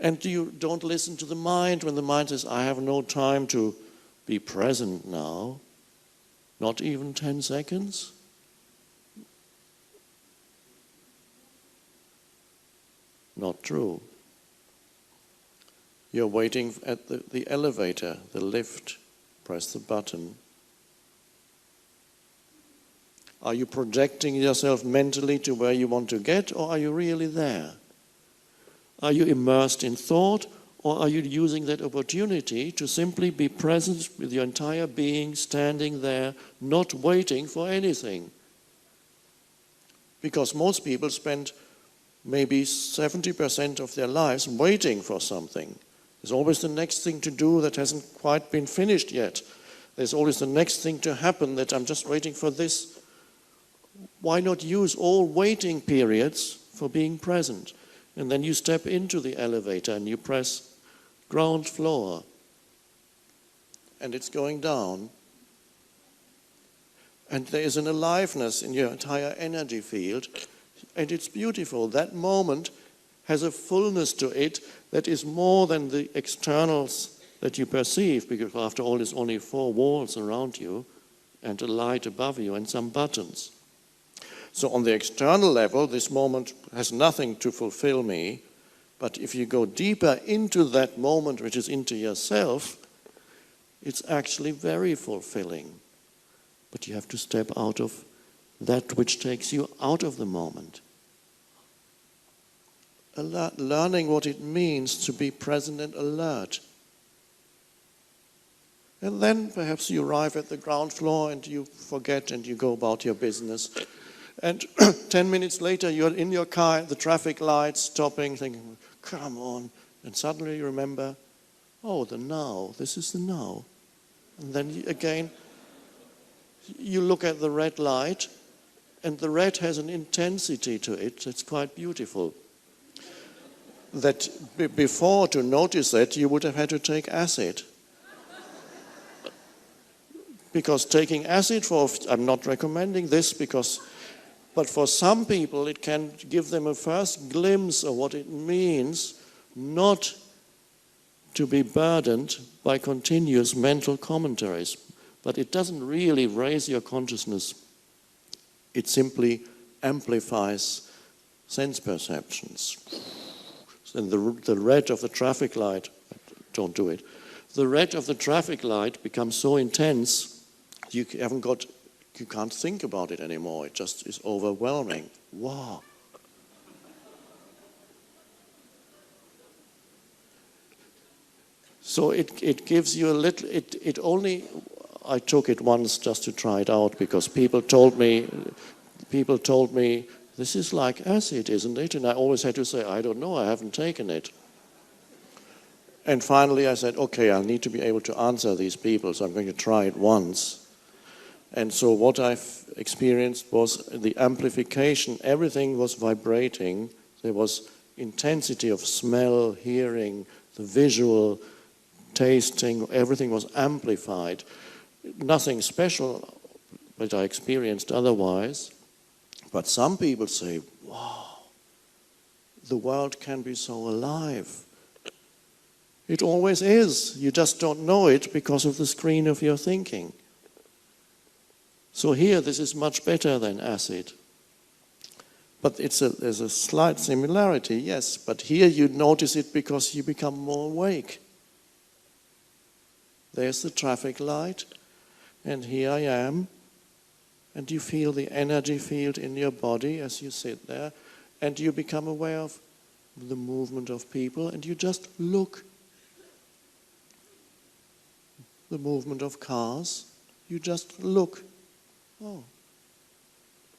And you don't listen to the mind when the mind says, I have no time to be present now, not even 10 seconds. Not true. You're waiting at the elevator, the lift, press the button. Are you projecting yourself mentally to where you want to get, or are you really there? Are you immersed in thought, or are you using that opportunity to simply be present with your entire being, standing there, not waiting for anything? Because most people spend maybe 70% of their lives waiting for something. There's always the next thing to do that hasn't quite been finished yet. There's always the next thing to happen that I'm just waiting for this. Why not use all waiting periods for being present? And then you step into the elevator and you press ground floor. And it's going down. And there is an aliveness in your entire energy field. And it's beautiful. That moment has a fullness to it that is more than the externals that you perceive, because after all, there's only 4 walls around you and a light above you and some buttons. So on the external level, this moment has nothing to fulfill me, but if you go deeper into that moment, which is into yourself, it's actually very fulfilling. But you have to step out of that which takes you out of the moment. Learning what it means to be present and alert. And then perhaps you arrive at the ground floor and you forget and you go about your business. And 10 minutes later, you're in your car at the traffic light, stopping, thinking, come on. And suddenly you remember, oh, the now, this is the now. And then again, you look at the red light, and the red has an intensity to it that's quite beautiful. That before, to notice that, you would have had to take acid. Because taking acid I'm not recommending this but for some people it can give them a first glimpse of what it means not to be burdened by continuous mental commentaries. But it doesn't really raise your consciousness. It simply amplifies sense perceptions. And the red of the traffic light, don't do it. The red of the traffic light becomes so intense, you can't think about it anymore. It just is overwhelming. Wow. So it gives you a little, I took it once just to try it out because people told me, this is like acid, isn't it? And I always had to say, I don't know, I haven't taken it. And finally I said, okay, I need to be able to answer these people, so I'm going to try it once. And so what I've experienced was the amplification. Everything was vibrating. There was intensity of smell, hearing, the visual, tasting, everything was amplified. Nothing special that I experienced otherwise. But some people say, wow, the world can be so alive. It always is. You just don't know it because of the screen of your thinking. So here, this is much better than acid. But there's a slight similarity, yes. But here you notice it because you become more awake. There's the traffic light, and here I am. And you feel the energy field in your body as you sit there, and you become aware of the movement of people, and you just look. The movement of cars, you just look. Oh,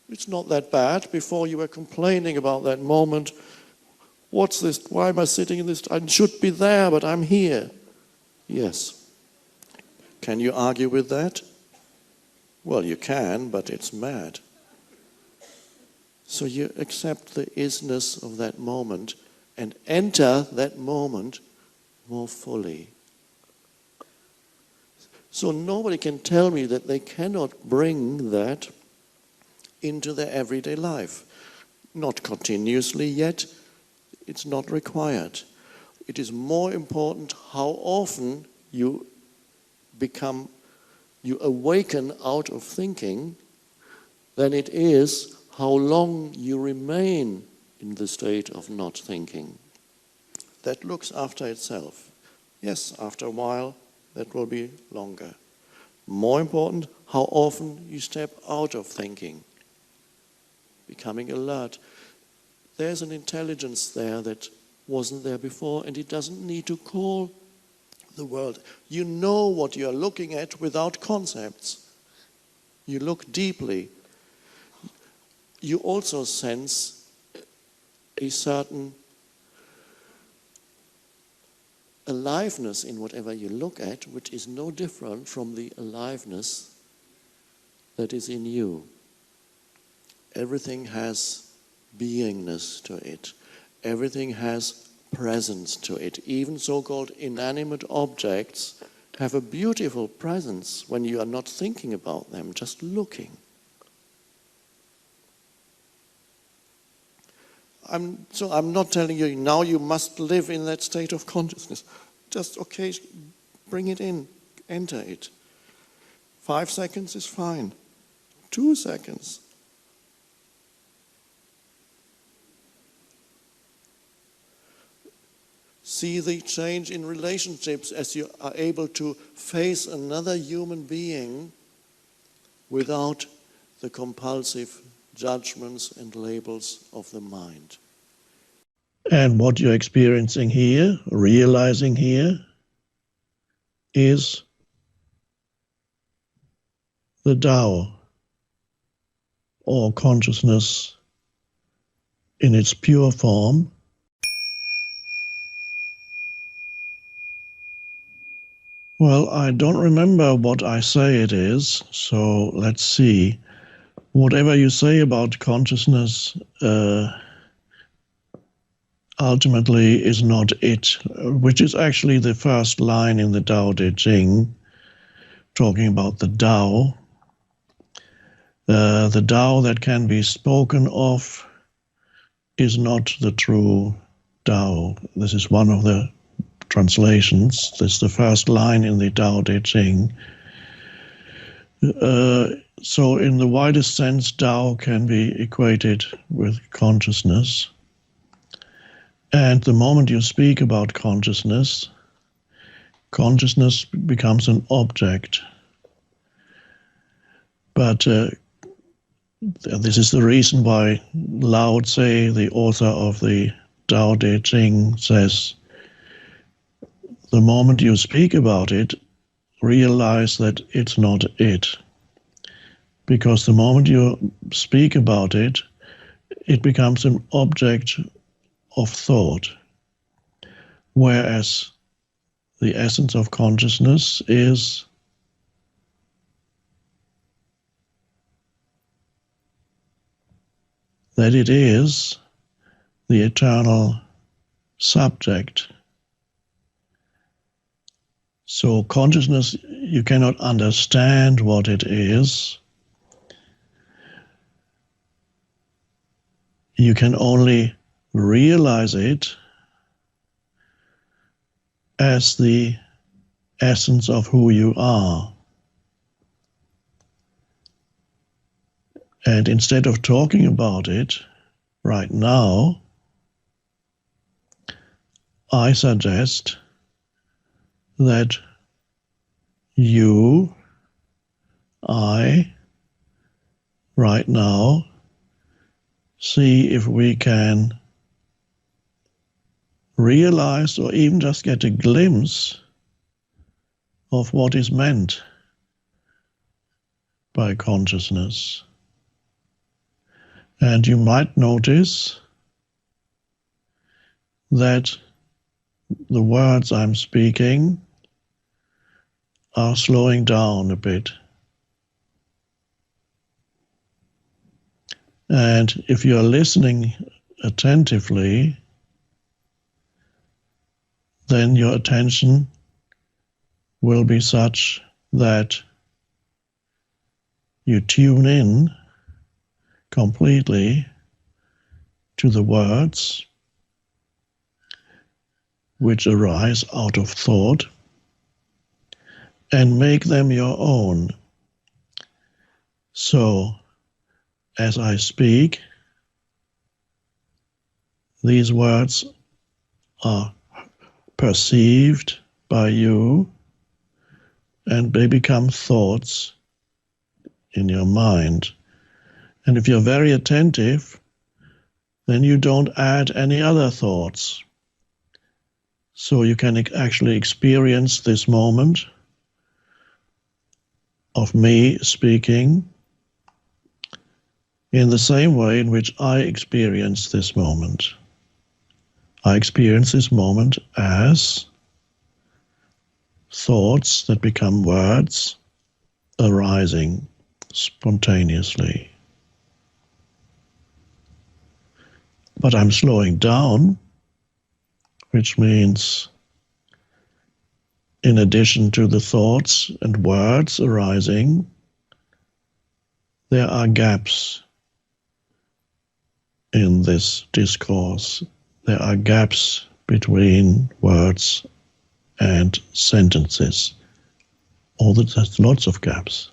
it's not that bad. Before you were complaining about that moment. What's this? Why am I sitting in this? I should be there, but I'm here. Yes. Can you argue with that? Well, you can, but it's mad. So you accept the isness of that moment and enter that moment more fully. So nobody can tell me that they cannot bring that into their everyday life. Not continuously yet. It's not required. It is more important how often you awaken out of thinking than it is how long you remain in the state of not thinking. That looks after itself. Yes, after a while, that will be longer. More important, how often you step out of thinking, becoming alert. There's an intelligence there that wasn't there before, and it doesn't need to call the world. You know what you're looking at without concepts. You look deeply. You also sense a certain aliveness in whatever you look at, which is no different from the aliveness that is in you. Everything has beingness to it. Everything has presence to it. Even so-called inanimate objects have a beautiful presence when you are not thinking about them, just looking. I'm not telling you now you must live in that state of consciousness. Just bring it in, enter it. 5 seconds is fine. 2 seconds. See the change in relationships as you are able to face another human being without the compulsive judgments and labels of the mind. And what you're experiencing here, realizing here, is the Tao, or consciousness in its pure form. Well, I don't remember what I say it is, so let's see. Whatever you say about consciousness ultimately is not it, which is actually the first line in the Tao Te Ching, talking about the Tao. The Tao that can be spoken of is not the true Tao. This is one of the translations. This is the first line in the Tao Te Ching. So in the widest sense, Tao can be equated with consciousness. And the moment you speak about consciousness, consciousness becomes an object. But this is the reason why Lao Tse, the author of the Tao Te Ching, says, the moment you speak about it, realize that it's not it. Because the moment you speak about it, it becomes an object of thought. Whereas the essence of consciousness is that it is the eternal subject. So consciousness, you cannot understand what it is. You can only realize it as the essence of who you are. And instead of talking about it right now, I suggest that you, I, right now, see if we can realize or even just get a glimpse of what is meant by consciousness. And you might notice that the words I'm speaking are slowing down a bit. And if you're listening attentively, then your attention will be such that you tune in completely to the words which arise out of thought and make them your own. So, as I speak, these words are perceived by you and they become thoughts in your mind. And if you're very attentive, then you don't add any other thoughts. So you can actually experience this moment of me speaking in the same way in which I experience this moment. I experience this moment as thoughts that become words arising spontaneously. But I'm slowing down, which means in addition to the thoughts and words arising, there are gaps in this discourse. There are gaps between words and sentences. There's lots of gaps.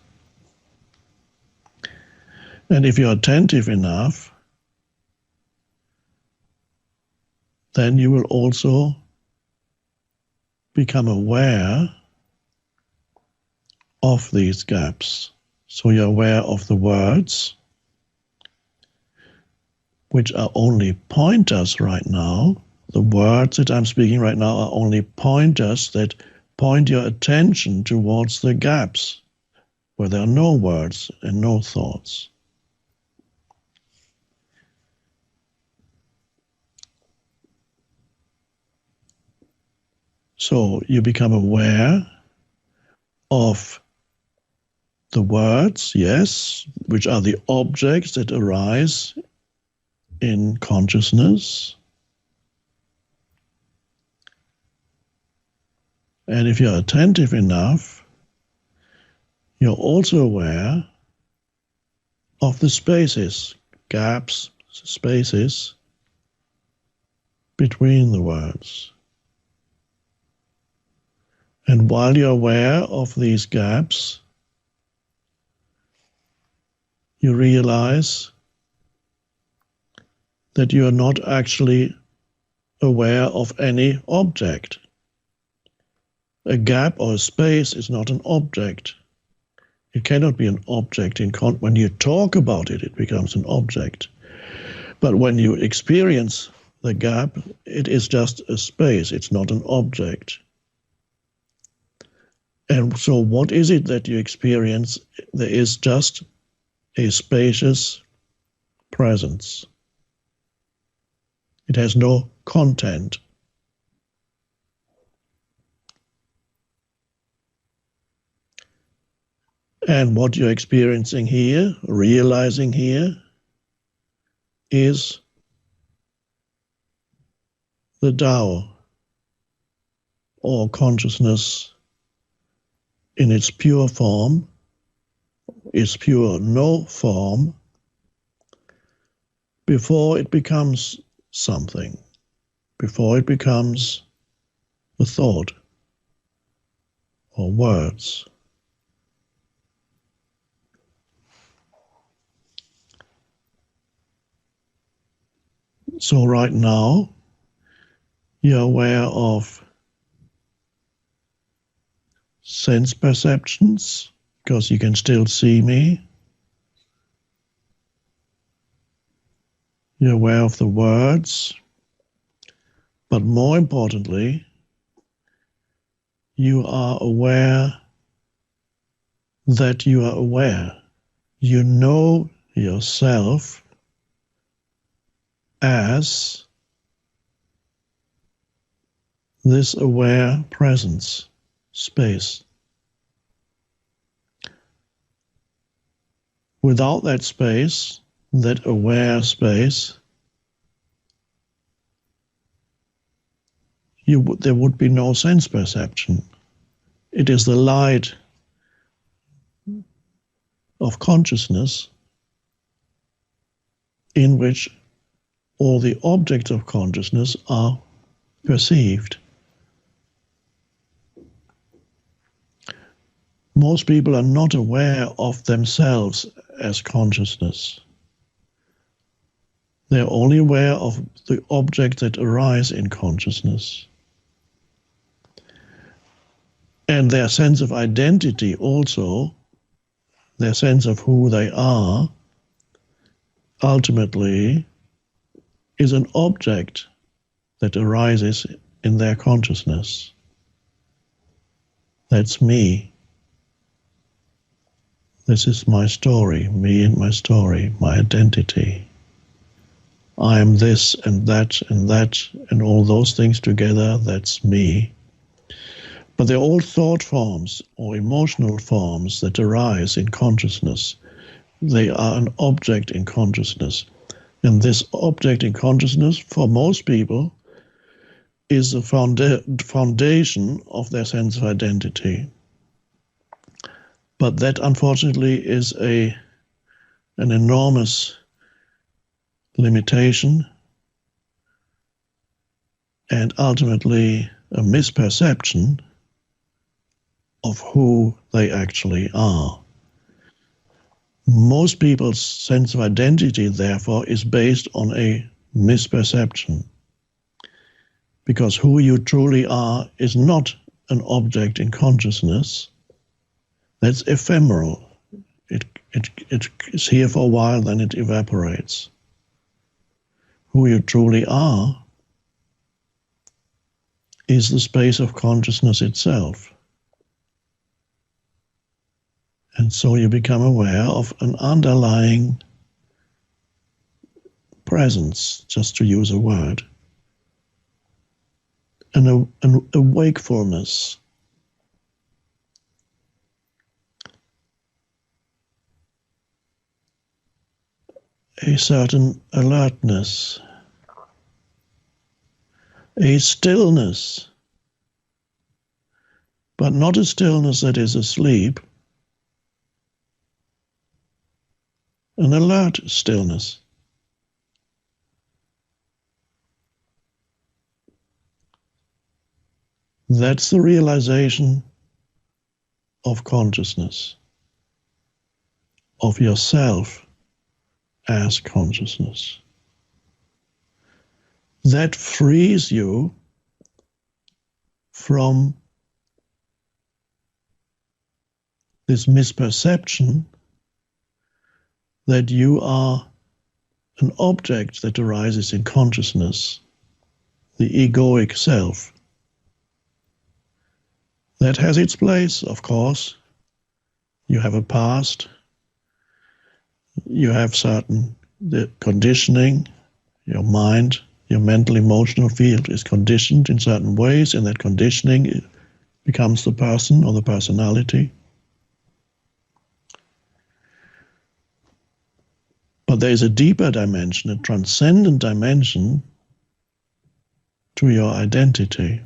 And if you're attentive enough, then you will also become aware of these gaps. So you're aware of the words, which are only pointers right now. The words that I'm speaking right now are only pointers that point your attention towards the gaps where there are no words and no thoughts. So you become aware of the words, yes, which are the objects that arise in consciousness. And if you're attentive enough, you're also aware of the spaces, gaps, spaces between the words. And while you're aware of these gaps, you realize that you are not actually aware of any object. A gap or a space is not an object. It cannot be an object. When you talk about it, it becomes an object. But when you experience the gap, it is just a space. It's not an object. And so what is it that you experience? There is just a spacious presence. It has no content. And what you're experiencing here, realizing here, is the Tao, or consciousness in its pure form, its pure no form, before it becomes something, before it becomes a thought or words. So right now, you're aware of sense perceptions, because you can still see me. You're aware of the words, But more importantly, you are aware that you are aware. You know yourself as this aware presence, space. Without that space, that aware space, there would be no sense perception. It is the light of consciousness in which all the objects of consciousness are perceived. Most people are not aware of themselves as consciousness. They're only aware of the objects that arise in consciousness. And their sense of identity also, their sense of who they are, ultimately is an object that arises in their consciousness. That's me. This is my story, me and my story, my identity. I am this and that and all those things together, that's me. But they're all thought forms or emotional forms that arise in consciousness. They are an object in consciousness. And this object in consciousness, for most people, is the foundation of their sense of identity. But that, unfortunately, is an enormous limitation and ultimately a misperception of who they actually are. Most people's sense of identity, therefore, is based on a misperception, because who you truly are is not an object in consciousness. That's ephemeral. It is here for a while, then it evaporates. Who you truly are is the space of consciousness itself. And so you become aware of an underlying presence, just to use a word, a wakefulness. A certain alertness, a stillness, but not a stillness that is asleep, an alert stillness. That's the realization of consciousness, of yourself as consciousness. That frees you from this misperception that you are an object that arises in consciousness, the egoic self. That has its place, of course. You have a past, you have certain conditioning, your mind, your mental emotional field is conditioned in certain ways, and that conditioning becomes the person or the personality. But there is a deeper dimension, a transcendent dimension to your identity.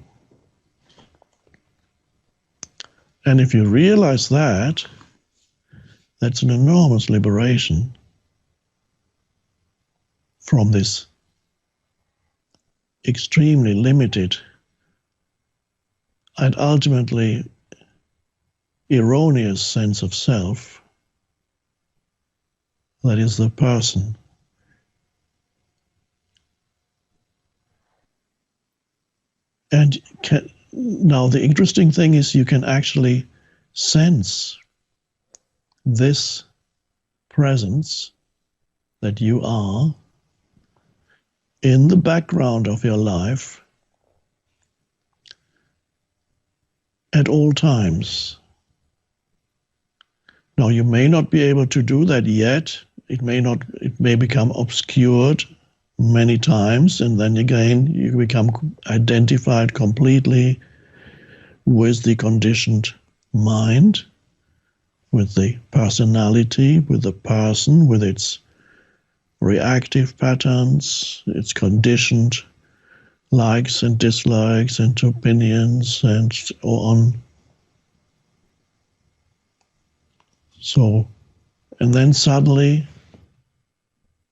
And if you realize that, that's an enormous liberation from this extremely limited and ultimately erroneous sense of self that is the person. And now the interesting thing is you can actually sense this presence that you are in the background of your life at all times. Now, you may not be able to do that yet. It may become obscured many times, and then again you become identified completely with the conditioned mind, with the personality, with the person, with its reactive patterns, its conditioned likes and dislikes and opinions and so on. So, and then suddenly,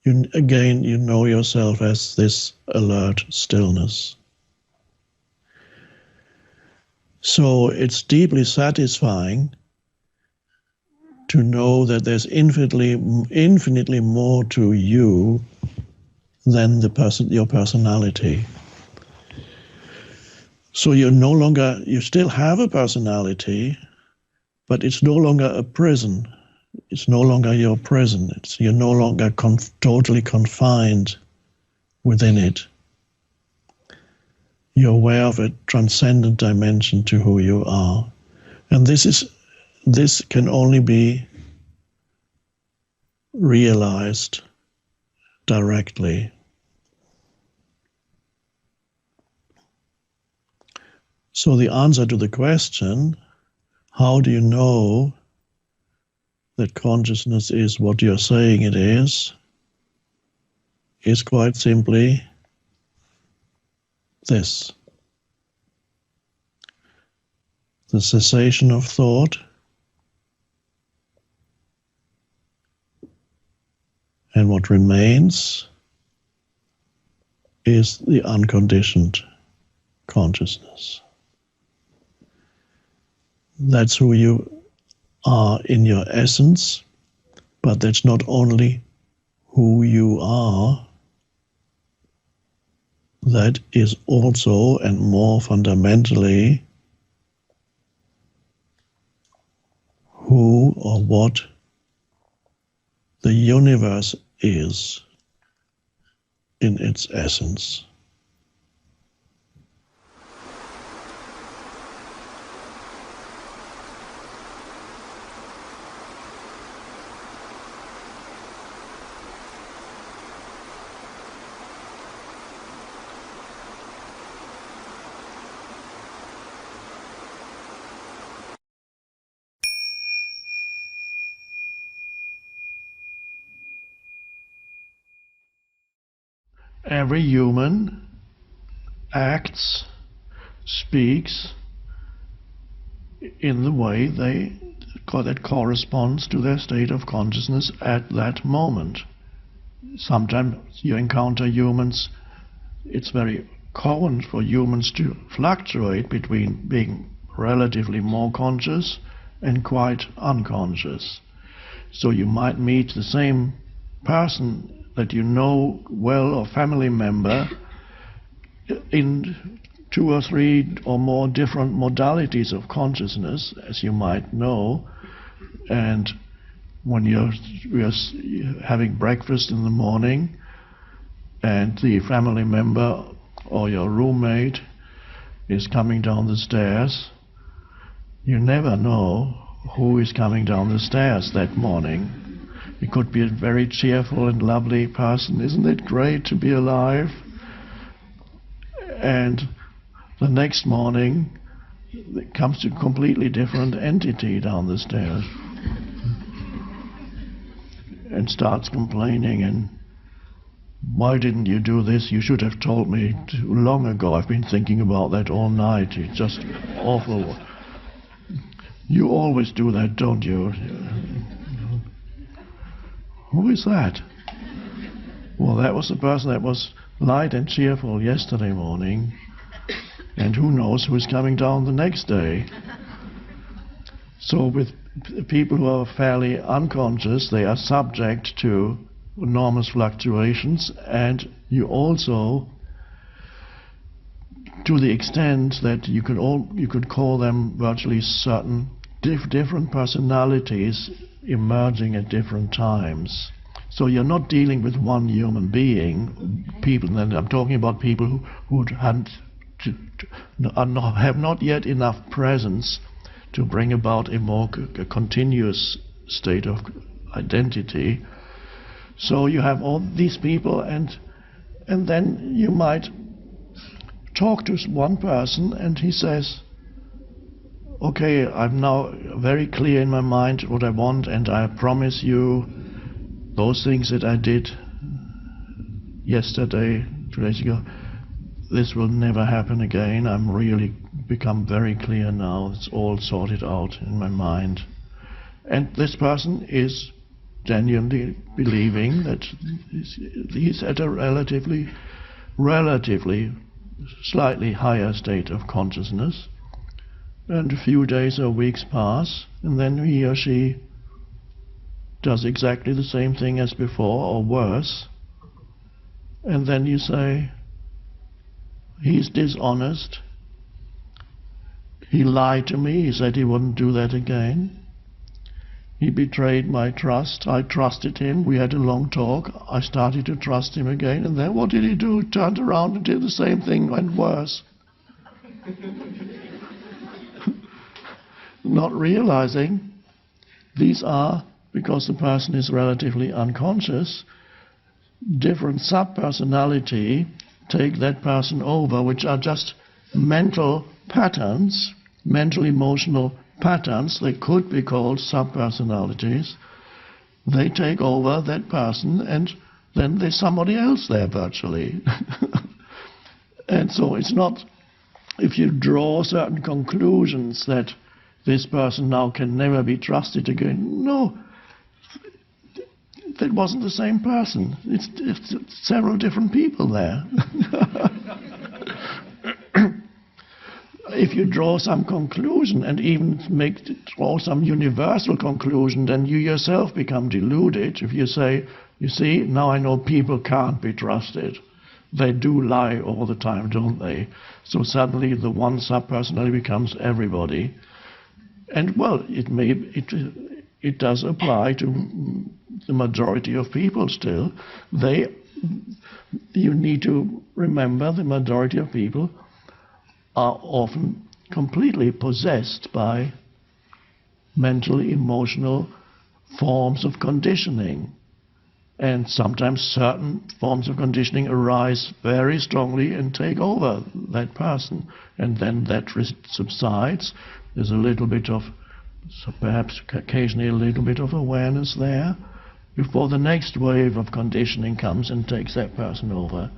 you know yourself as this alert stillness. So it's deeply satisfying to know that there's infinitely more to you than your personality. So you still have a personality, but it's no longer a prison. It's no longer your prison. You're no longer totally confined within it. You're aware of a transcendent dimension to who you are. And this can only be realized directly. So the answer to the question, how do you know that consciousness is what you're saying it is quite simply this. The cessation of thought and what remains is the unconditioned consciousness. That's who you are in your essence, but that's not only who you are, that is also and more fundamentally who or what the universe is in its essence. Every human acts, speaks in the way that corresponds to their state of consciousness at that moment. Sometimes you encounter humans, it's very common for humans to fluctuate between being relatively more conscious and quite unconscious. So you might meet the same person that you know well or family member in 2 or 3 or more different modalities of consciousness, as you might know. And when you're having breakfast in the morning and the family member or your roommate is coming down the stairs, you never know who is coming down the stairs that morning. It could be a very cheerful and lovely person. Isn't it great to be alive? And the next morning, it comes to a completely different entity down the stairs and starts complaining, and why didn't you do this? You should have told me too long ago. I've been thinking about that all night. It's just awful. You always do that, don't you? Who is that? Well, that was the person that was light and cheerful yesterday morning, and who knows who's coming down the next day. So with people who are fairly unconscious, they are subject to enormous fluctuations, and you also, to the extent that you could call them virtually certain different personalities emerging at different times. So you're not dealing with one human being. People, and I'm talking about people who hadn't have not yet enough presence to bring about a more continuous state of identity. So you have all these people, and then you might talk to one person and he says, okay, I'm now very clear in my mind what I want, and I promise you those things that I did yesterday, 2 days ago, this will never happen again. I'm really become very clear now. It's all sorted out in my mind. And this person is genuinely believing that he's at a relatively slightly higher state of consciousness. And a few days or weeks pass, and then he or she does exactly the same thing as before, or worse. And then you say, he's dishonest. He lied to me. He said he wouldn't do that again. He betrayed my trust. I trusted him. We had a long talk. I started to trust him again. And then what did he do? He turned around and did the same thing, and worse. Not realizing these are, because the person is relatively unconscious, different sub-personality take that person over, which are just mental patterns, mental emotional patterns. They could be called sub-personalities. They take over that person, and then there's somebody else there virtually. And so it's not, if you draw certain conclusions that this person now can never be trusted again. No, that wasn't the same person. It's several different people there. If you draw some conclusion and even draw some universal conclusion, then you yourself become deluded. If you say, you see, now I know people can't be trusted. They do lie all the time, don't they? So suddenly the one sub-personality becomes everybody. And well, it does apply to the majority of people still. You need to remember the majority of people are often completely possessed by mental, emotional forms of conditioning. And sometimes certain forms of conditioning arise very strongly and take over that person. And then that subsides. There's a little bit of, perhaps occasionally a little bit of awareness there before the next wave of conditioning comes and takes that person over.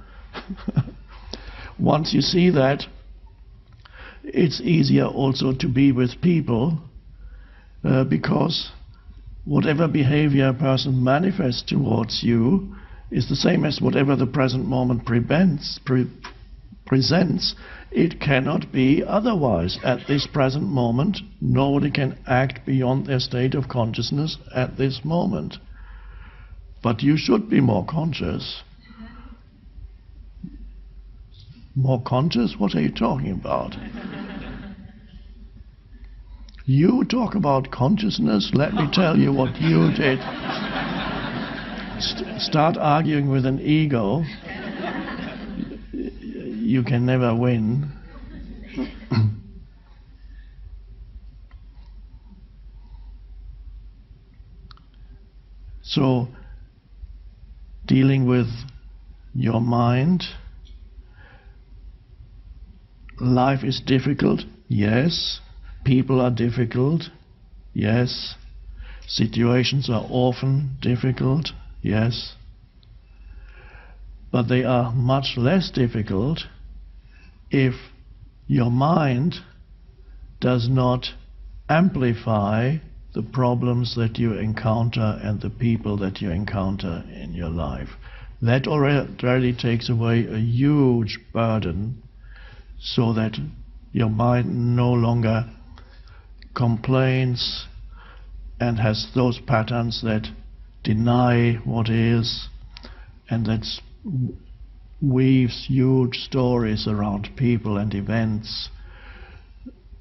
Once you see that, it's easier also to be with people because whatever behavior a person manifests towards you is the same as whatever the present moment presents. It cannot be otherwise. At this present moment, nobody can act beyond their state of consciousness at this moment. But you should be more conscious. More conscious? What are you talking about? You talk about consciousness, let me tell you what you did. Start arguing with an ego. You can never win. So, dealing with your mind, life is difficult, yes. People are difficult, yes. Situations are often difficult, yes. But they are much less difficult if your mind does not amplify the problems that you encounter and the people that you encounter in your life. That already takes away a huge burden, so that your mind no longer complains and has those patterns that deny what is, and that weaves huge stories around people and events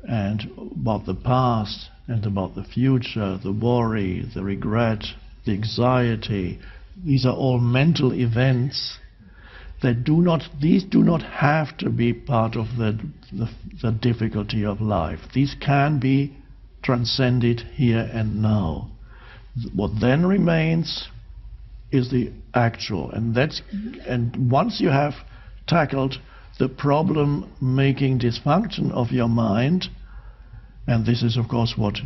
and about the past and about the future, the worry, the regret, the anxiety. These are all mental events These do not have to be part of the difficulty of life. These can be transcended here and now. What then remains is the actual, and once you have tackled the problem-making dysfunction of your mind, and this is of course what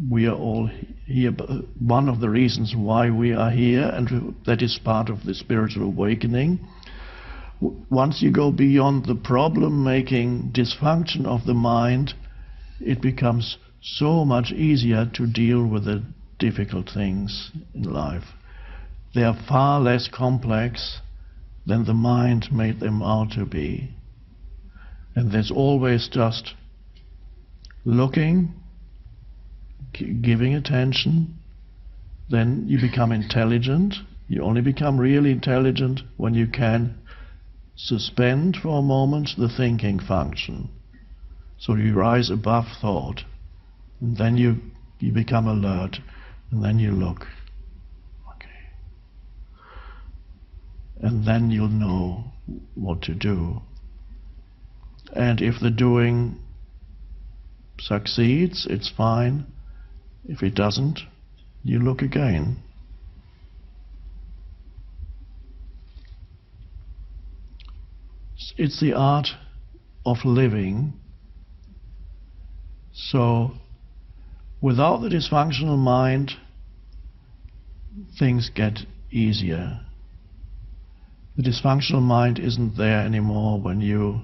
we are all here, one of the reasons why we are here, and that is part of the spiritual awakening. Once you go beyond the problem-making dysfunction of the mind, it becomes so much easier to deal with the difficult things in life. They are far less complex than the mind made them out to be. And there's always just looking, giving attention, then you become intelligent. You only become really intelligent when you can suspend for a moment the thinking function. So you rise above thought, and then you become alert, and then you look. Okay. And then you'll know what to do. And if the doing succeeds, it's fine. If it doesn't, you look again. It's the art of living. So, without the dysfunctional mind, things get easier. The dysfunctional mind isn't there anymore when you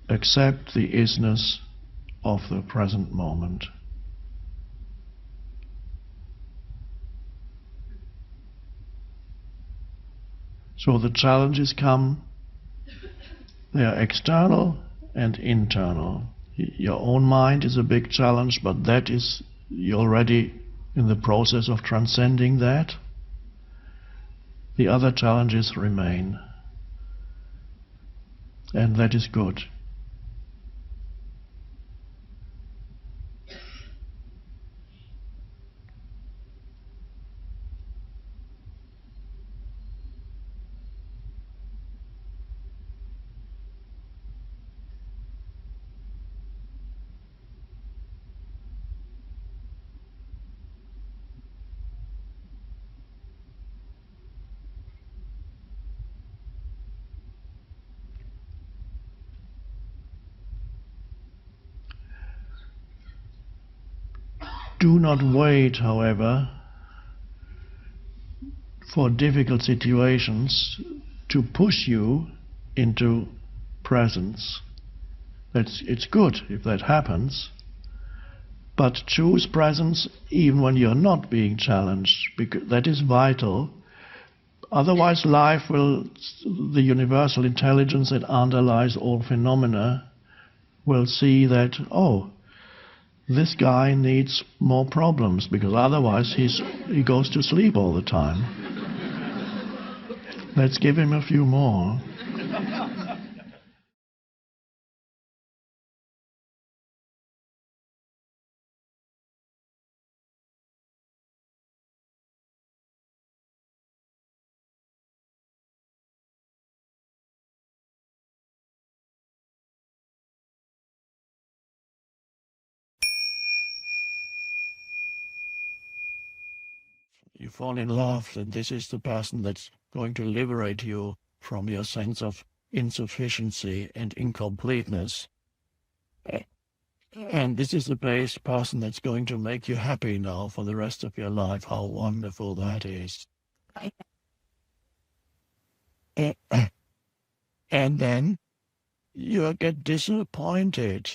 accept the isness of the present moment. So the challenges come. They are external and internal. Your own mind is a big challenge, but you're already in the process of transcending that. The other challenges remain, and that is good. Do not wait, however, for difficult situations to push you into presence. It's good if that happens, but choose presence even when you're not being challenged, because that is vital. Otherwise the universal intelligence that underlies all phenomena will see that, this guy needs more problems, because otherwise he goes to sleep all the time. Let's give him a few more. You fall in love, and this is the person that's going to liberate you from your sense of insufficiency and incompleteness. And this is the person that's going to make you happy now for the rest of your life. How wonderful that is. And then you get disappointed.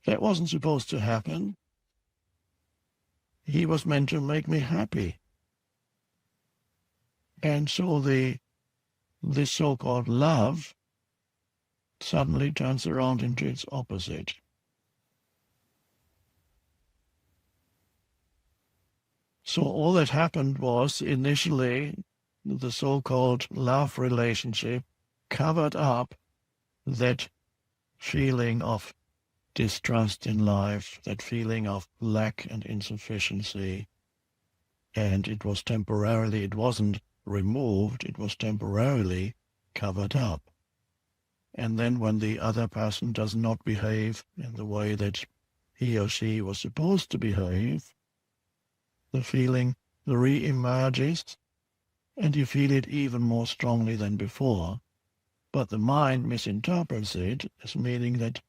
That wasn't supposed to happen. He was meant to make me happy. And so this so-called love suddenly turns around into its opposite. So all that happened was initially the so-called love relationship covered up that feeling of distrust in life, that feeling of lack and insufficiency. and it wasn't removed, it was temporarily covered up. And then when the other person does not behave in the way that he or she was supposed to behave, the feeling re-emerges, and you feel it even more strongly than before. But the mind misinterprets it as meaning that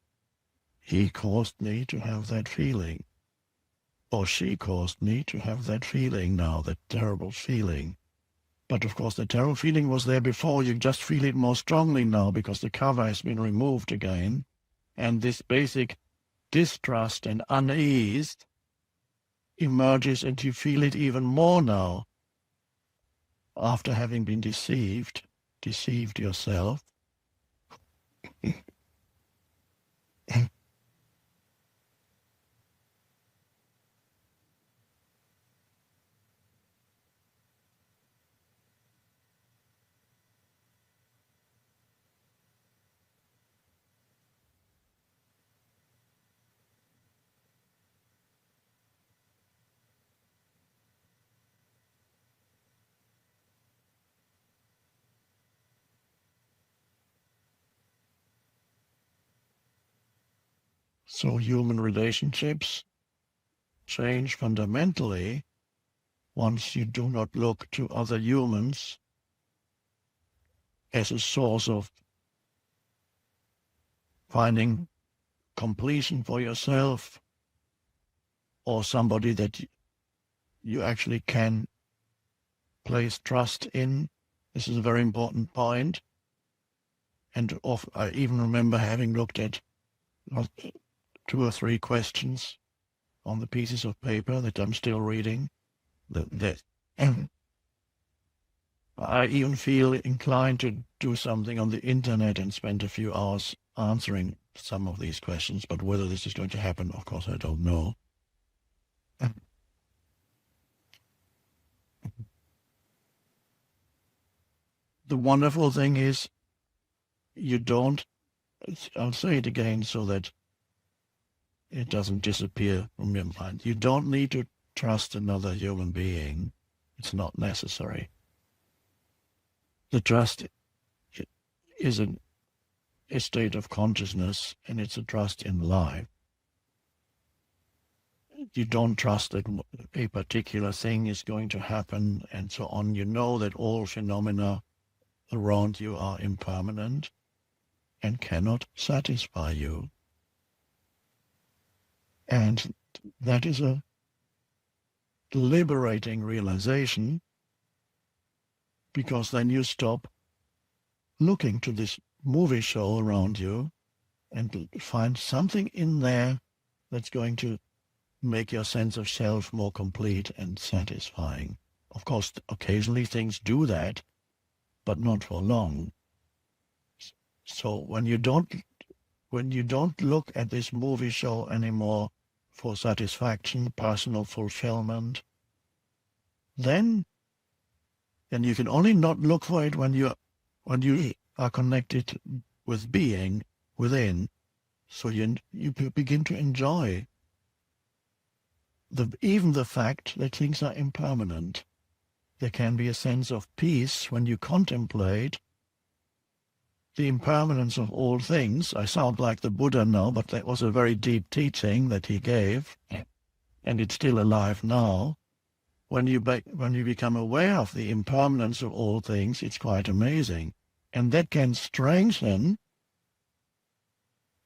he caused me to have that feeling, or she caused me to have that feeling now, that terrible feeling. But of course the terrible feeling was there before, you just feel it more strongly now because the cover has been removed again, and this basic distrust and unease emerges, and you feel it even more now after having been deceived yourself. So human relationships change fundamentally once you do not look to other humans as a source of finding completion for yourself, or somebody that you actually can place trust in. This is a very important point. And I even remember having looked at 2 or 3 questions on the pieces of paper that I'm still reading. And I even feel inclined to do something on the internet and spend a few hours answering some of these questions, but whether this is going to happen, of course, I don't know. The wonderful thing is I'll say it again so that it doesn't disappear from your mind. You don't need to trust another human being. It's not necessary. The trust is a state of consciousness, and it's a trust in life. You don't trust that a particular thing is going to happen and so on. You know that all phenomena around you are impermanent and cannot satisfy you. And that is a liberating realization, because then you stop looking to this movie show around you and find something in there that's going to make your sense of self more complete and satisfying. Of course, occasionally things do that, but not for long. So when you don't look at this movie show anymore for satisfaction, personal fulfillment, then you can only not look for it when you are connected with being within. So you begin to enjoy even the fact that things are impermanent. There can be a sense of peace when you contemplate the impermanence of all things. I sound like the Buddha now, but that was a very deep teaching that he gave, and it's still alive now. When you become aware of the impermanence of all things, it's quite amazing. And that can strengthen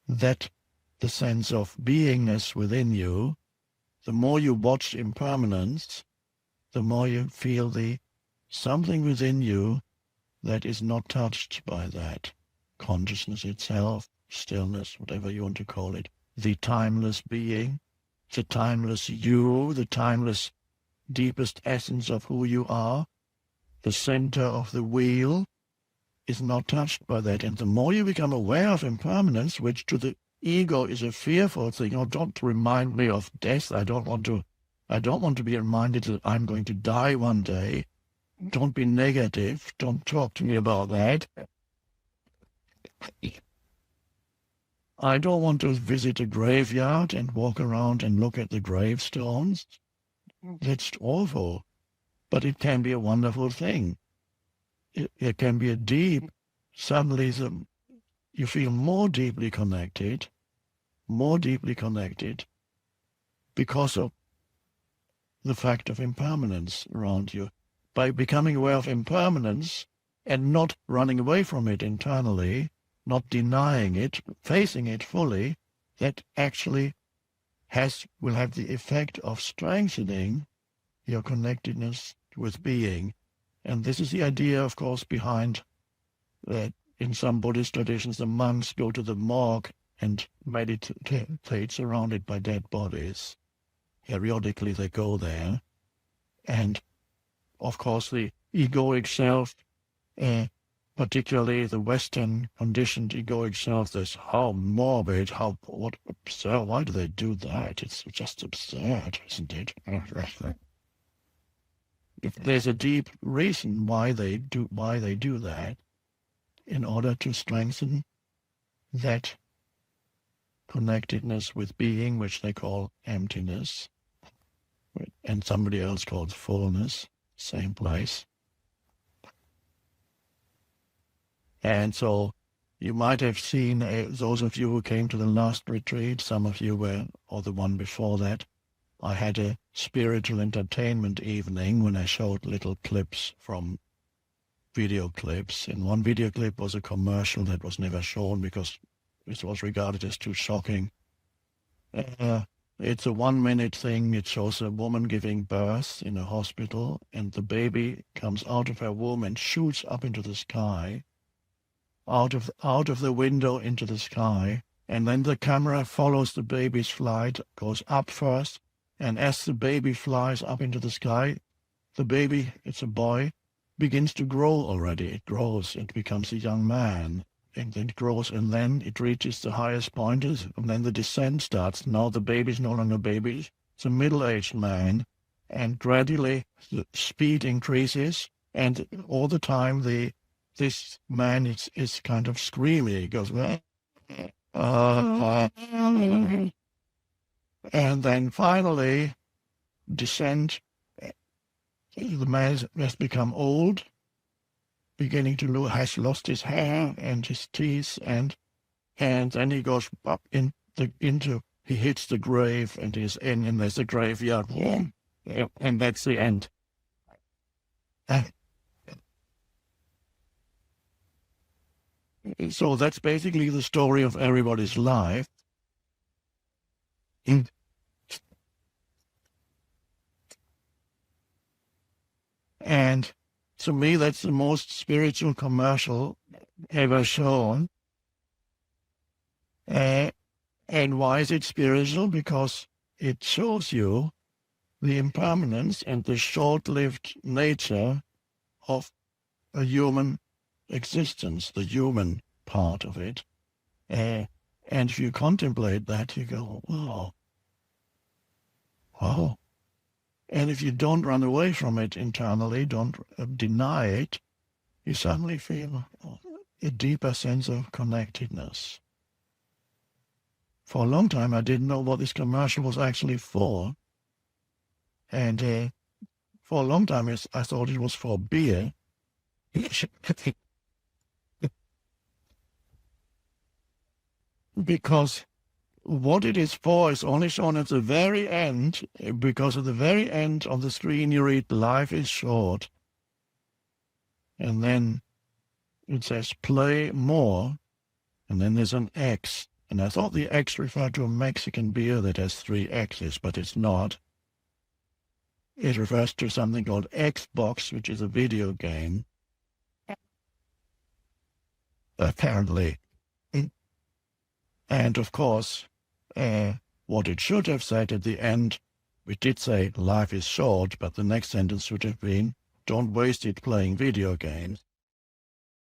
the sense of beingness within you. The more you watch impermanence, the more you feel the something within you that is not touched by that. Consciousness itself, stillness, whatever you want to call it, the timeless being, the timeless you, the timeless deepest essence of who you are, the center of the wheel, is not touched by that. And the more you become aware of impermanence, which to the ego is a fearful thing, oh, don't remind me of death, I don't want to be reminded that I'm going to die one day. Don't be negative, don't talk to me about that. I don't want to visit a graveyard and walk around and look at the gravestones. That's awful. But it can be a wonderful thing. It can be a deep, suddenly you feel more deeply connected because of the fact of impermanence around you. By becoming aware of impermanence and not running away from it internally, not denying it, facing it fully, that actually will have the effect of strengthening your connectedness with being. And this is the idea, of course, behind that in some Buddhist traditions the monks go to the morgue and meditate surrounded by dead bodies. Periodically they go there. And of course the egoic self, particularly the Western conditioned egoic self, this how morbid, what absurd, why do they do that? It's just absurd, isn't it? If there's a deep reason why they do that, in order to strengthen that connectedness with being, which they call emptiness, and somebody else calls fullness, same place. And so you might have seen, those of you who came to the last retreat, some of you were, or the one before that, I had a spiritual entertainment evening when I showed little clips from video clips. And one video clip was a commercial that was never shown because it was regarded as too shocking. It's a 1-minute thing. It shows a woman giving birth in a hospital, and the baby comes out of her womb and shoots up into the sky, out of the window into the sky. And then the camera follows the baby's flight, goes up first, and as the baby flies up into the sky, the baby, it's a boy, begins to grow already. It grows, it becomes a young man, and then it grows, and then it reaches the highest point, and then the descent starts. Now the baby is no longer a baby, it's a middle-aged man, and gradually the speed increases, and all the time this man is kind of screaming. He goes, and then finally, descent. The man has become old, beginning to has lost his hair and his teeth, and then he goes up he hits the grave, and he's in, and there's a graveyard, and that's the end. So that's basically the story of everybody's life. And to me, that's the most spiritual commercial ever shown. And why is it spiritual? Because it shows you the impermanence and the short-lived nature of a human existence, the human part of it. And if you contemplate that, you go, wow. And if you don't run away from it internally, don't deny it, you suddenly feel a deeper sense of connectedness. For a long time, I didn't know what this commercial was actually for. And for a long time, I thought it was for beer. Because what it is for is only shown at the very end, because at the very end on the screen you read, life is short. And then it says, play more, and then there's an X. And I thought the X referred to a Mexican beer that has 3 X's, but it's not. It refers to something called Xbox, which is a video game. Apparently. And of course, what it should have said at the end, we did say life is short, but the next sentence should have been, don't waste it playing video games.